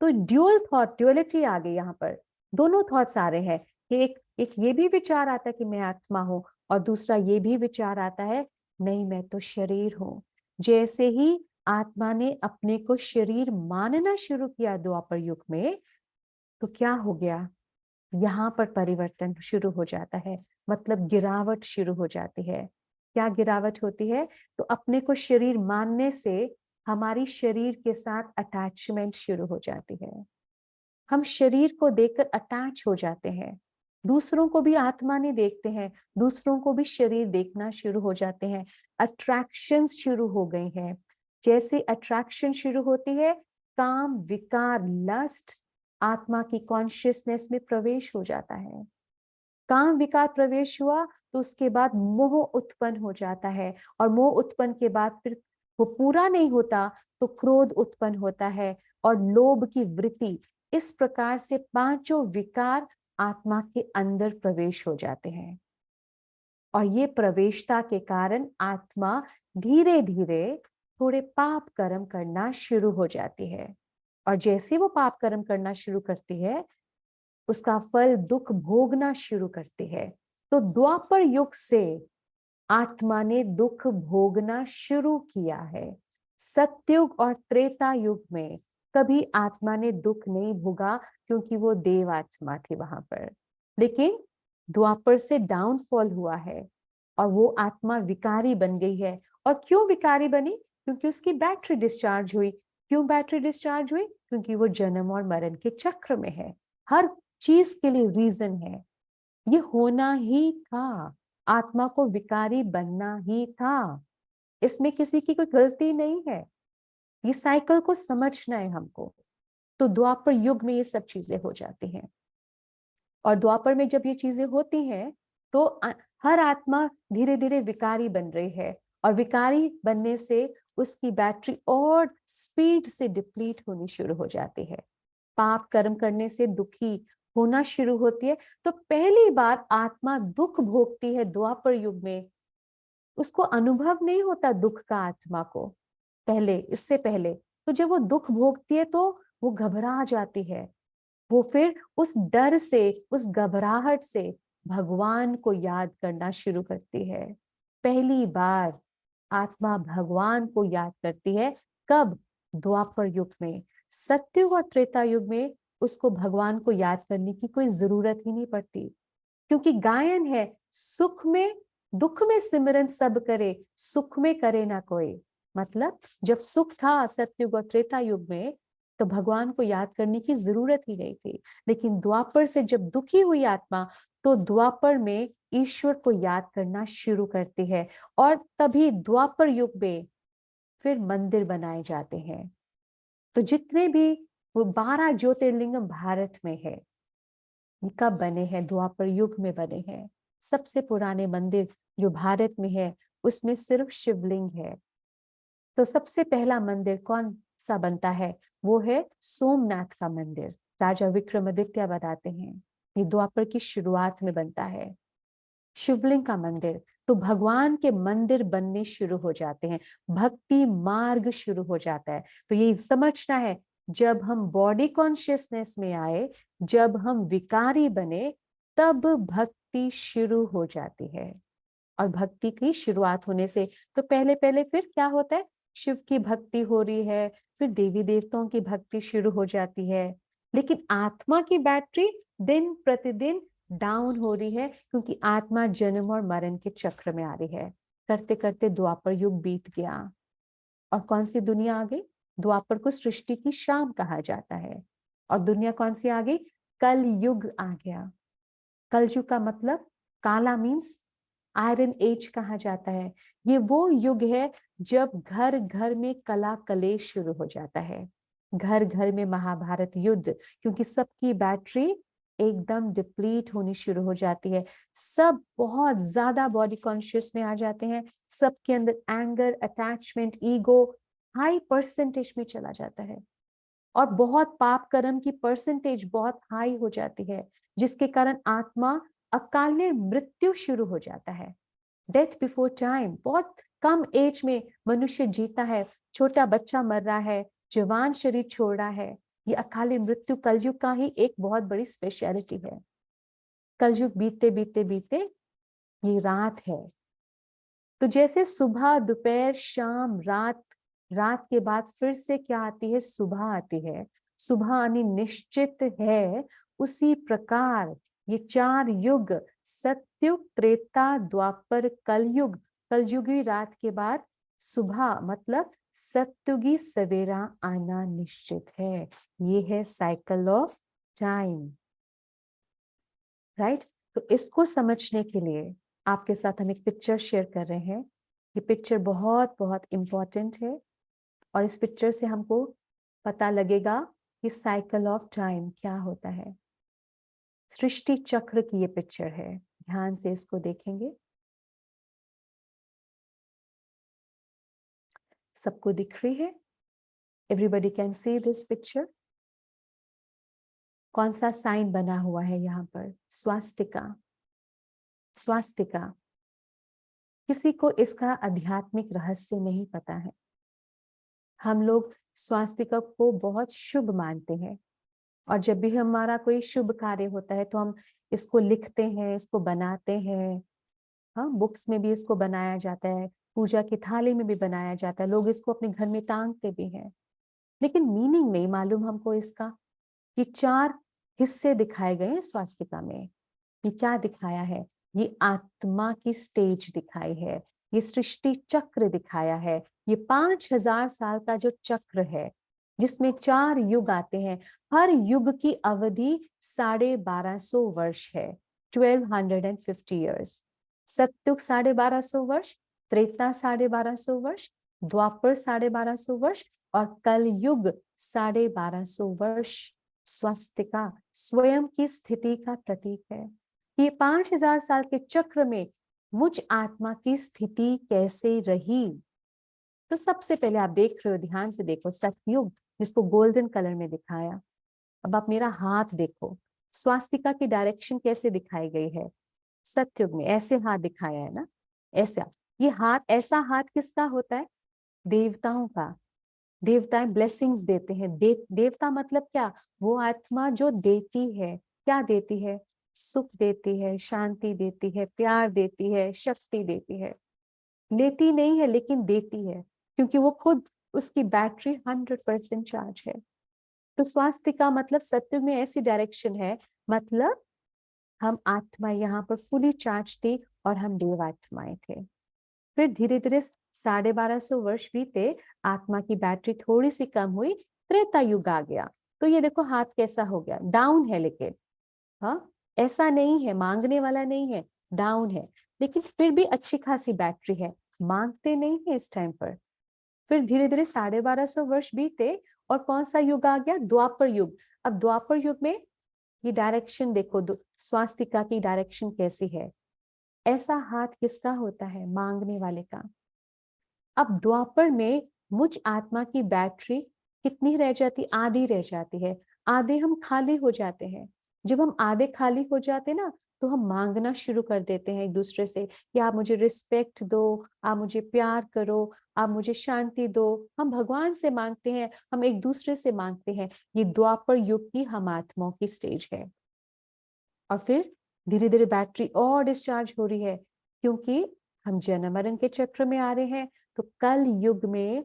Speaker 1: तो ड्यूअल थॉट, ड्यूअलिटी आ गई यहाँ पर। दोनों थॉट्स आ रहे हैं कि एक ये भी विचार आता है कि मैं आत्मा हूं, और दूसरा ये भी विचार आता है नहीं, मैं तो शरीर हूं। जैसे ही आत्मा ने अपने को शरीर मानना शुरू किया द्वापर युग में, तो क्या हो गया? यहाँ पर परिवर्तन शुरू हो जाता है। मतलब गिरावट शुरू हो जाती है। क्या गिरावट होती है? तो अपने को शरीर मानने से हमारी शरीर के साथ अटैचमेंट शुरू हो जाती है। हम शरीर को देखकर अटैच हो जाते हैं। दूसरों को भी आत्मा नहीं देखते हैं, दूसरों को भी शरीर देखना शुरू हो जाते हैं। अट्रैक्शंस शुरू हो गई हैं। जैसे अट्रैक्शन शुरू होती है, काम, विकार, लस्ट आत्मा की कॉन्शियसनेस में प्रवेश हो जाता है। काम विकार प्रवेश हुआ तो उसके बाद मोह उत्पन्न हो जाता है, और मोह उत्पन्न के बाद फिर वो पूरा नहीं होता तो क्रोध उत्पन्न होता है, और लोभ की वृत्ति। इस प्रकार से पांचों विकार आत्मा के अंदर प्रवेश हो जाते हैं। और ये प्रवेशता के कारण आत्मा धीरे धीरे थोड़े पाप कर्म करना शुरू हो जाती है। और जैसे वो पाप कर्म करना शुरू करती है, उसका फल दुख भोगना शुरू करती है। तो द्वापर युग से आत्मा ने दुख भोगना शुरू किया है। सतयुग और त्रेता युग में कभी आत्मा ने दुख नहीं भोगा, क्योंकि वो देव आत्मा थी वहां पर। लेकिन द्वापर से डाउनफॉल हुआ है, और वो आत्मा विकारी बन गई है। और क्यों विकारी बनी? क्योंकि उसकी बैटरी डिस्चार्ज हुई। क्यों बैटरी डिस्चार्ज हुई? क्योंकि वो जन्म और मरण के चक्र में है। हर चीज के लिए रीजन है। ये होना ही था, आत्मा को विकारी बनना ही था। इसमें किसी की कोई गलती नहीं है। ये साइकिल को समझना है हमको। तो द्वापर युग में ये सब चीजें हो जाती हैं। और द्वापर में जब ये चीजें होती हैं, तो हर आत्मा धीरे धीरे विकारी बन रही है, और विकारी बनने से उसकी बैटरी और स्पीड से डिप्लीट होनी शुरू हो जाती है। पाप कर्म करने से दुखी होना शुरू होती है। तो पहली बार आत्मा दुख भोगती है द्वापर युग में। उसको अनुभव नहीं होता दुख का आत्मा को पहले, इससे पहले। तो जब वो दुख भोगती है तो वो घबरा जाती है। वो फिर उस डर से, उस घबराहट से भगवान को याद करना शुरू करती है। पहली बार आत्मा भगवान को याद करती है। कब? द्वापर युग में। सतयुग और त्रेता युग में उसको भगवान को याद करने की कोई जरूरत ही नहीं पड़ती, क्योंकि गायन है, सुख में दुख में सिमरन सब करे, सुख में करे ना कोई। मतलब जब सुख था सतयुग और त्रेता युग में, तो भगवान को याद करने की जरूरत ही नहीं थी। लेकिन द्वापर से जब दुखी हुई आत्मा, तो द्वापर में ईश्वर को याद करना शुरू करती है, और तभी द्वापर युग में फिर मंदिर बनाए जाते हैं। तो जितने भी वो 12 ज्योतिर्लिंगम भारत में है, ये कब बने हैं? द्वापर युग में बने हैं। सबसे पुराने मंदिर जो भारत में है उसमें सिर्फ शिवलिंग है। तो सबसे पहला मंदिर कौन सा बनता है? वो है सोमनाथ का मंदिर। राजा विक्रमादित्य बताते हैं ये द्वापर की शुरुआत में बनता है। शिवलिंग का मंदिर, तो भगवान के मंदिर बनने शुरू हो जाते हैं, भक्ति मार्ग शुरू हो जाता है। तो ये समझना है, जब हम बॉडी कॉन्शियसनेस में आए, जब हम विकारी बने, तब भक्ति शुरू हो जाती है। और भक्ति की शुरुआत होने से तो पहले पहले फिर क्या होता है? शिव की भक्ति हो रही है, फिर देवी देवताओं की भक्ति शुरू हो जाती है। लेकिन आत्मा की बैटरी दिन प्रतिदिन डाउन हो रही है, क्योंकि आत्मा जन्म और मरण के चक्र में आ रही है। करते करते द्वापर युग बीत गया, और कौन सी दुनिया आ गई? द्वापर को सृष्टि की शाम कहा जाता है। और दुनिया कौन सी आ गई? कल युग आ गया। कलयुग का मतलब काला मीन्स आयरन एज कहा जाता है। ये वो युग है जब घर घर में कला कलेश शुरू हो जाता है, घर घर में महाभारत युद्ध, क्योंकि सबकी बैटरी एकदम डिप्लीट होनी शुरू हो जाती है। सब बहुत ज्यादा बॉडी कॉन्शियस में आ जाते हैं, सबके अंदर anger, attachment, ego high percentage में चला जाता है, और बहुत पाप कर्म की परसेंटेज बहुत हाई हो जाती है, जिसके कारण आत्मा अकाले मृत्यु शुरू हो जाता है। डेथ बिफोर टाइम, बहुत कम एज में मनुष्य जीता है, छोटा बच्चा मर रहा है, जवान शरीर छोड़ रहा है। ये अकाले मृत्यु कलयुग का ही एक बहुत बड़ी स्पेशलिटी है। कलयुग बीतते बीतते बीतते ये रात है। तो जैसे सुबह, दोपहर, शाम, रात, रात के बाद फिर से क्या आती है? सुबह आती है। सुबह आनी निश्चित है। उसी प्रकार ये 4 युग, सतयुग, त्रेता, द्वापर, कलयुग, कलयुगी रात के बाद सुबह मतलब सतयुगी सवेरा आना निश्चित है। ये है साइकिल ऑफ टाइम, राइट? तो इसको समझने के लिए आपके साथ हम एक पिक्चर शेयर कर रहे हैं। ये पिक्चर बहुत बहुत इम्पोर्टेंट है, और इस पिक्चर से हमको पता लगेगा कि साइकिल ऑफ टाइम क्या होता है। सृष्टि चक्र की ये पिक्चर है, ध्यान से इसको देखेंगे। सबको दिख रही है? Everybody can see this picture? कौन सा साइन बना हुआ है यहाँ पर? स्वास्तिका। स्वास्तिका, किसी को इसका आध्यात्मिक रहस्य नहीं पता है। हम लोग स्वास्तिका को बहुत शुभ मानते हैं, और जब भी हमारा कोई शुभ कार्य होता है तो हम इसको लिखते हैं, इसको बनाते हैं। हाँ, बुक्स में भी इसको बनाया जाता है, पूजा की थाली में भी बनाया जाता है, लोग इसको अपने घर में टांगते भी हैं। लेकिन मीनिंग नहीं मालूम हमको इसका। ये 4 हिस्से दिखाए गए हैं स्वास्तिका में। ये क्या दिखाया है? ये आत्मा की स्टेज दिखाई है, ये सृष्टि चक्र दिखाया है। ये 5000 साल का जो चक्र है, जिसमें 4 युग आते हैं। हर युग की अवधि 1250 वर्ष है, 1250 ईयर्स। सतयुग 1250 वर्ष, त्रेता 1250 वर्ष, द्वापर 1250 वर्ष, और कल युग 1250 वर्ष। स्वास्तिका स्वयं की स्थिति का प्रतीक है। ये 5000 साल के चक्र में मुझ आत्मा की स्थिति कैसे रही? तो सबसे पहले आप देख रहे हो, ध्यान से देखो, सतयुग जिसको गोल्डन कलर में दिखाया। अब आप मेरा हाथ देखो, स्वास्तिका की डायरेक्शन कैसे दिखाई गई है? सतयुग में ऐसे हाथ दिखाया है ना, ऐसा। ये हाथ, ऐसा हाथ किसका होता है? देवताओं का। देवताएं ब्लेसिंग्स देते हैं। देवता मतलब क्या? वो आत्मा जो देती है। क्या देती है? सुख देती है, शांति देती है, प्यार देती है, शक्ति देती है। लेती नहीं है लेकिन देती है, क्योंकि वो खुद, उसकी बैटरी 100% चार्ज है। तो स्वास्थ्य का मतलब सत्युग में ऐसी डायरेक्शन है, मतलब हम आत्मा यहाँ पर फुली चार्ज थी और हम देव आत्माएं थे। फिर धीरे धीरे 1250 वर्ष बीते, आत्मा की बैटरी थोड़ी सी कम हुई, त्रेता युग आ गया, तो ये देखो हाथ कैसा हो गया, डाउन है, लेकिन हाँ ऐसा नहीं है, मांगने वाला नहीं है, डाउन है, लेकिन फिर भी अच्छी खासी बैटरी है, मांगते नहीं है इस टाइम पर। फिर धीरे धीरे 1250 वर्ष बीते और कौन सा युग आ गया, द्वापर युग। अब द्वापर युग में ये डायरेक्शन देखो, स्वास्तिका की डायरेक्शन कैसी है, ऐसा हाथ किसका होता है, मांगने वाले का। अब द्वापर में मुझ आत्मा की बैटरी कितनी रह जाती, आधी रह जाती है, आधे हम खाली हो जाते हैं। जब हम आधे खाली हो जाते ना, तो हम मांगना शुरू कर देते हैं एक दूसरे से कि आप मुझे रिस्पेक्ट दो, आप मुझे प्यार करो, आप मुझे शांति दो। हम भगवान से मांगते हैं, हम एक दूसरे से मांगते हैं। ये द्वापर युग की हम आत्माओं की स्टेज है। और फिर धीरे धीरे बैटरी और डिस्चार्ज हो रही है, क्योंकि हम जन्म मरण के चक्र में आ रहे हैं। तो कल युग में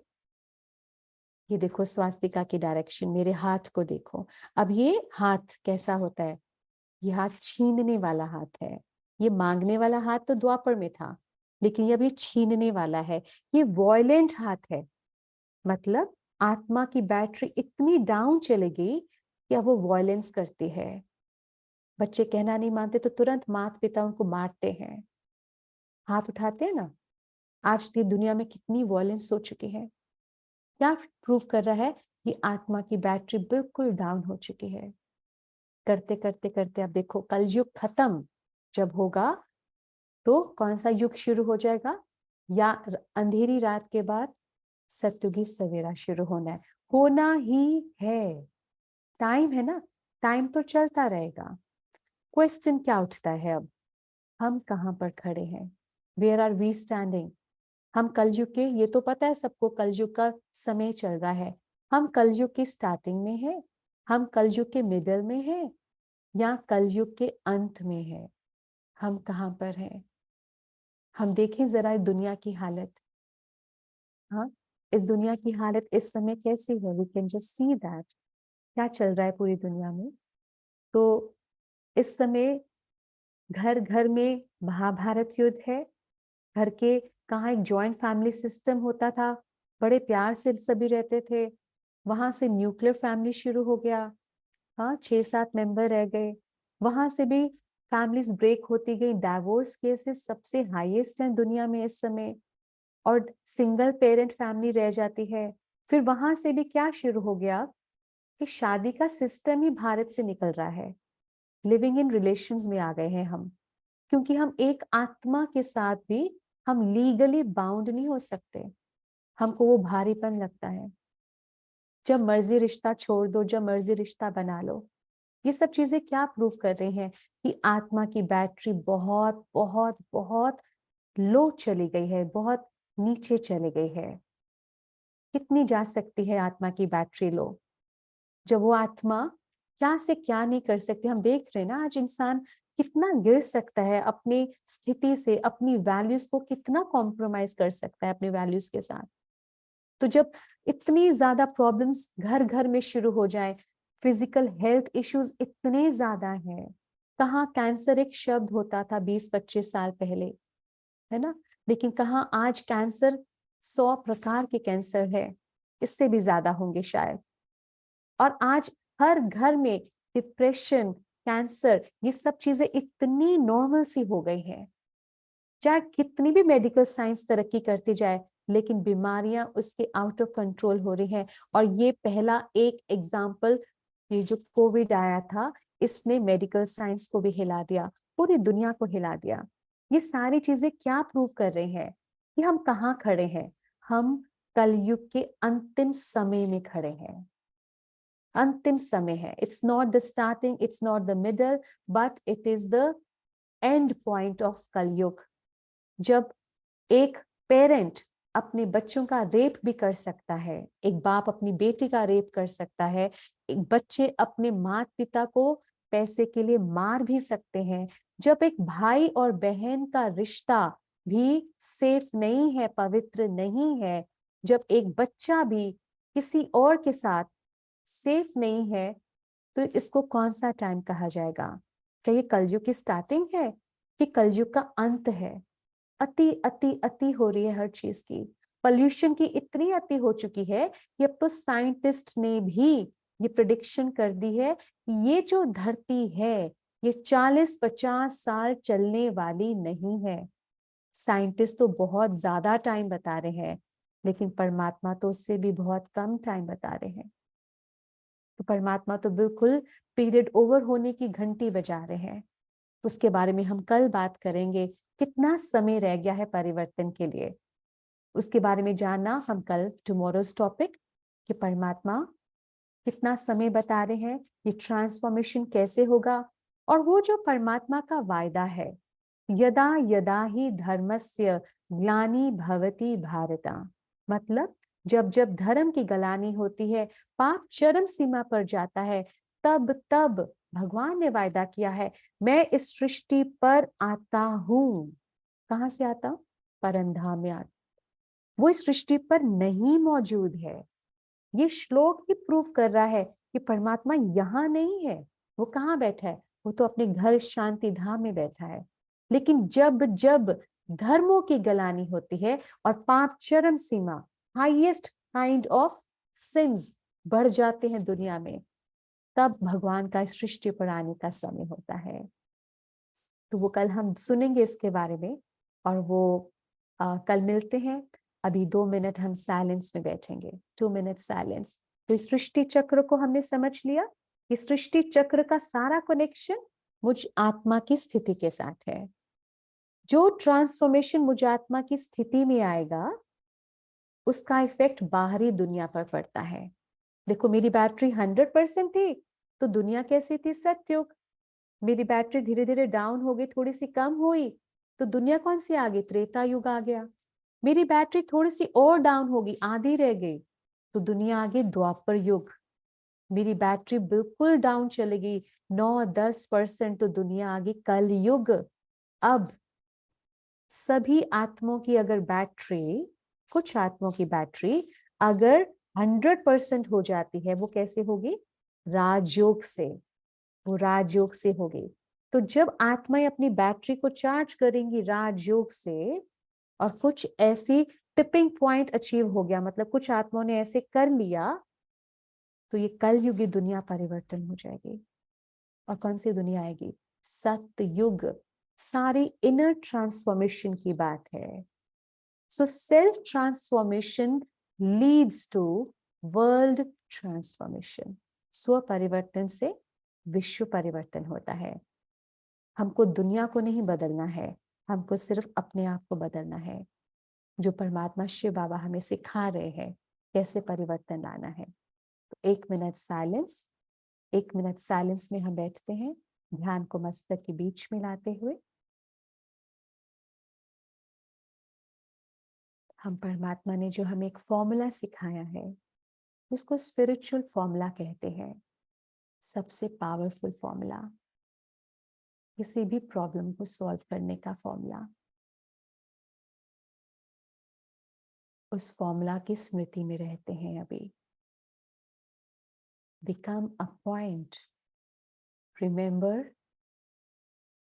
Speaker 1: ये देखो स्वास्तिका की डायरेक्शन, मेरे हाथ को देखो। अब ये हाथ कैसा होता है, ये हाथ छीनने वाला हाथ है। ये मांगने वाला हाथ तो द्वापर में था, लेकिन ये अब ये छीनने वाला है, ये वॉयलेंट हाथ है। मतलब आत्मा की बैटरी इतनी डाउन चली गई कि अब वो वॉयलेंस करती है। बच्चे कहना नहीं मानते तो तुरंत माता पिता उनको मारते हैं, हाथ उठाते हैं ना। आज की दुनिया में कितनी वॉयलेंस हो चुकी है, क्या प्रूव कर रहा है कि आत्मा की बैटरी बिल्कुल डाउन हो चुकी है। करते करते करते अब देखो कलयुग खत्म जब होगा, तो कौन सा युग शुरू हो जाएगा, या अंधेरी रात के बाद सत्युगी सवेरा शुरू होना है, होना ही है। टाइम है ना, टाइम तो चलता रहेगा। क्वेश्चन क्या उठता है अब, हम कहाँ पर खड़े हैं, वेयर आर वी स्टैंडिंग। हम कलयुग के, ये तो पता है सबको कलयुग का समय चल रहा है, हम कलयुग की स्टार्टिंग में है, हम कलयुग के मिडल में है, या कलयुग के अंत में है, हम कहाँ पर हैं। हम देखें जरा दुनिया की हालत। हाँ, इस दुनिया की हालत इस समय कैसी है, we can just see that, क्या चल रहा है पूरी दुनिया में। तो इस समय घर घर में महाभारत युद्ध है। घर के कहाँ एक जॉइंट फैमिली सिस्टम होता था, बड़े प्यार से सभी रहते थे, वहां से न्यूक्लियर फैमिली शुरू हो गया। हाँ, 6-7 मेंबर रह गए, वहां से भी फैमिलीज ब्रेक होती गई, डाइवोर्स केसेस सबसे हाईएस्ट हैं दुनिया में इस समय, और सिंगल पेरेंट फैमिली रह जाती है। फिर वहां से भी क्या शुरू हो गया कि शादी का सिस्टम ही भारत से निकल रहा है, लिविंग इन रिलेशंस में आ गए हैं हम, क्योंकि हम एक आत्मा के साथ भी हम लीगली बाउंड नहीं हो सकते, हमको वो भारीपन लगता है। जब मर्जी रिश्ता छोड़ दो, जब मर्जी रिश्ता बना लो। ये सब चीजें क्या प्रूव कर रही हैं कि आत्मा की बैटरी बहुत बहुत बहुत लो चली गई है, बहुत नीचे चली गई है। कितनी जा सकती है आत्मा की बैटरी लो, जब वो आत्मा क्या से क्या नहीं कर सकती। हम देख रहे हैं ना आज इंसान कितना गिर सकता है अपनी स्थिति से, अपनी वैल्यूज को कितना कॉम्प्रोमाइज कर सकता है अपने वैल्यूज के साथ। तो जब इतनी ज्यादा प्रॉब्लम्स घर घर में शुरू हो जाए, फिजिकल हेल्थ इश्यूज इतने ज्यादा हैं, कहाँ कैंसर एक शब्द होता था 20-25 साल पहले, है ना, लेकिन कहाँ आज कैंसर 100 प्रकार के कैंसर है, इससे भी ज्यादा होंगे शायद। और आज हर घर में डिप्रेशन, कैंसर, ये सब चीजें इतनी नॉर्मल सी हो गई है। चाहे कितनी भी मेडिकल साइंस तरक्की करती जाए, लेकिन बीमारियां उसके आउट ऑफ कंट्रोल हो रही हैं। और ये पहला एक एग्जाम्पल, ये जो कोविड आया था, इसने मेडिकल साइंस को भी हिला दिया, पूरी दुनिया को हिला दिया। ये सारी चीजें क्या प्रूव कर रही हैं कि हम कहाँ खड़े हैं, हम कलयुग के अंतिम समय में खड़े हैं। अंतिम समय है, it's not the starting, it's not the middle, but it is the end point of कलयुग। जब एक पेरेंट अपने बच्चों का रेप भी कर सकता है, एक बाप अपनी बेटी का रेप कर सकता है, एक बच्चे अपने माता पिता को पैसे के लिए मार भी सकते हैं, जब एक भाई और बहन का रिश्ता भी सेफ नहीं है, पवित्र नहीं है, जब एक बच्चा भी किसी और के साथ सेफ नहीं है, तो इसको कौन सा टाइम कहा जाएगा? क्या ये कलयुग की स्टार्टिंग है कि कलयुग का अंत है? अति अति अति हो रही है हर चीज की। पोल्यूशन की इतनी अति हो चुकी है कि अब तो साइंटिस्ट ने भी ये प्रिडिक्शन कर दी है कि ये जो धरती है ये 40-50 साल चलने वाली नहीं है। साइंटिस्ट तो बहुत ज्यादा टाइम बता रहे हैं, लेकिन परमात्मा तो उससे भी बहुत कम टाइम बता रहे हैं। तो परमात्मा तो बिल्कुल पीरियड ओवर होने की घंटी बजा रहे हैं। उसके बारे में हम कल बात करेंगे, कितना समय रह गया है परिवर्तन के लिए। उसके बारे में जानना हम कल टुमारोज टॉपिक, कि परमात्मा कितना समय बता रहे हैं, ये ट्रांसफॉर्मेशन कैसे होगा। और वो जो परमात्मा का वायदा है, यदा यदा ही धर्मस्य ग्लानि भवति भारता, मतलब जब जब धर्म की गलानी होती है, पाप चरम सीमा पर जाता है, तब तब भगवान ने वायदा किया है, मैं इस सृष्टि पर आता हूं। कहां से आता हूं? परंधाम में आता। वो इस सृष्टि पर नहीं मौजूद है। ये श्लोक ही प्रूफ कर रहा है कि परमात्मा यहाँ नहीं है। वो कहाँ बैठा है? वो तो अपने घर शांति धाम में बैठा है। लेकिन जब जब धर्मों की गलानी होती है और पाप चरम सीमा, हाईएस्ट काइंड ऑफ सिंस बढ़ जाते हैं दुनिया में, तब भगवान का इस सृष्टि पर आने का समय होता है। तो वो कल हम सुनेंगे इसके बारे में, और वो कल मिलते हैं। अभी 2 मिनट हम साइलेंस में बैठेंगे, 2 मिनट साइलेंस। तो इस सृष्टि चक्र को हमने समझ लिया कि सृष्टि चक्र का सारा कनेक्शन मुझ आत्मा की स्थिति के साथ है। जो ट्रांसफॉर्मेशन मुझ आत्मा की स्थिति में आएगा, उसका इफेक्ट बाहरी दुनिया पर पड़ता है। देखो, मेरी बैटरी 100% थी तो दुनिया कैसी थी? सत्युग। मेरी बैटरी धीरे धीरे डाउन हो गई, थोड़ी सी कम हुई, तो दुनिया कौन सी आ गई? त्रेता युग आ गया। मेरी बैटरी थोड़ी सी और डाउन होगी, आधी रह गई, तो दुनिया आ गई द्वापर युग। मेरी बैटरी बिल्कुल डाउन चलेगी, 9-10%, तो दुनिया आ गई कल युग। अब सभी आत्माओं की अगर बैटरी, कुछ आत्माओं की बैटरी अगर 100% हो जाती है, वो कैसे होगी? राजयोग से। वो राजयोग से होगी। तो जब आत्माएं अपनी बैटरी को चार्ज करेंगी राजयोग से, और कुछ ऐसी टिपिंग पॉइंट अचीव हो गया, मतलब कुछ आत्माओं ने ऐसे कर लिया, तो ये कलयुगी दुनिया परिवर्तन हो जाएगी। और कौन सी दुनिया आएगी? सतयुग। सारी इनर ट्रांसफॉर्मेशन की बात है। So self transformation leads to world transformation. स्व परिवर्तन से विश्व परिवर्तन होता है। हमको दुनिया को नहीं बदलना है, हमको सिर्फ अपने आप को बदलना है, जो परमात्मा शिव बाबा हमें सिखा रहे हैं कैसे परिवर्तन लाना है। तो 1 मिनट साइलेंस। 1 मिनट साइलेंस में हम बैठते हैं, ध्यान को मस्तक के बीच में लाते हुए। हम परमात्मा ने जो हमें एक फॉर्मूला सिखाया है, जिसको स्पिरिचुअल फॉर्मूला कहते हैं, सबसे पावरफुल फॉर्मूला, किसी भी प्रॉब्लम को सॉल्व करने का फॉर्मूला, उस फॉर्मूला की स्मृति में रहते हैं अभी। Become a point. Remember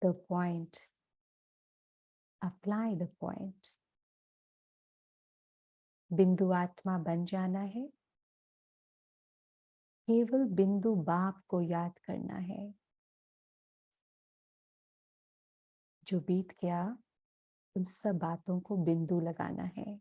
Speaker 1: the point. Apply the point. बिंदु आत्मा बन जाना है। केवल बिंदु बाप को याद करना है। जो बीत गया, उन सब बातों को बिंदु लगाना है।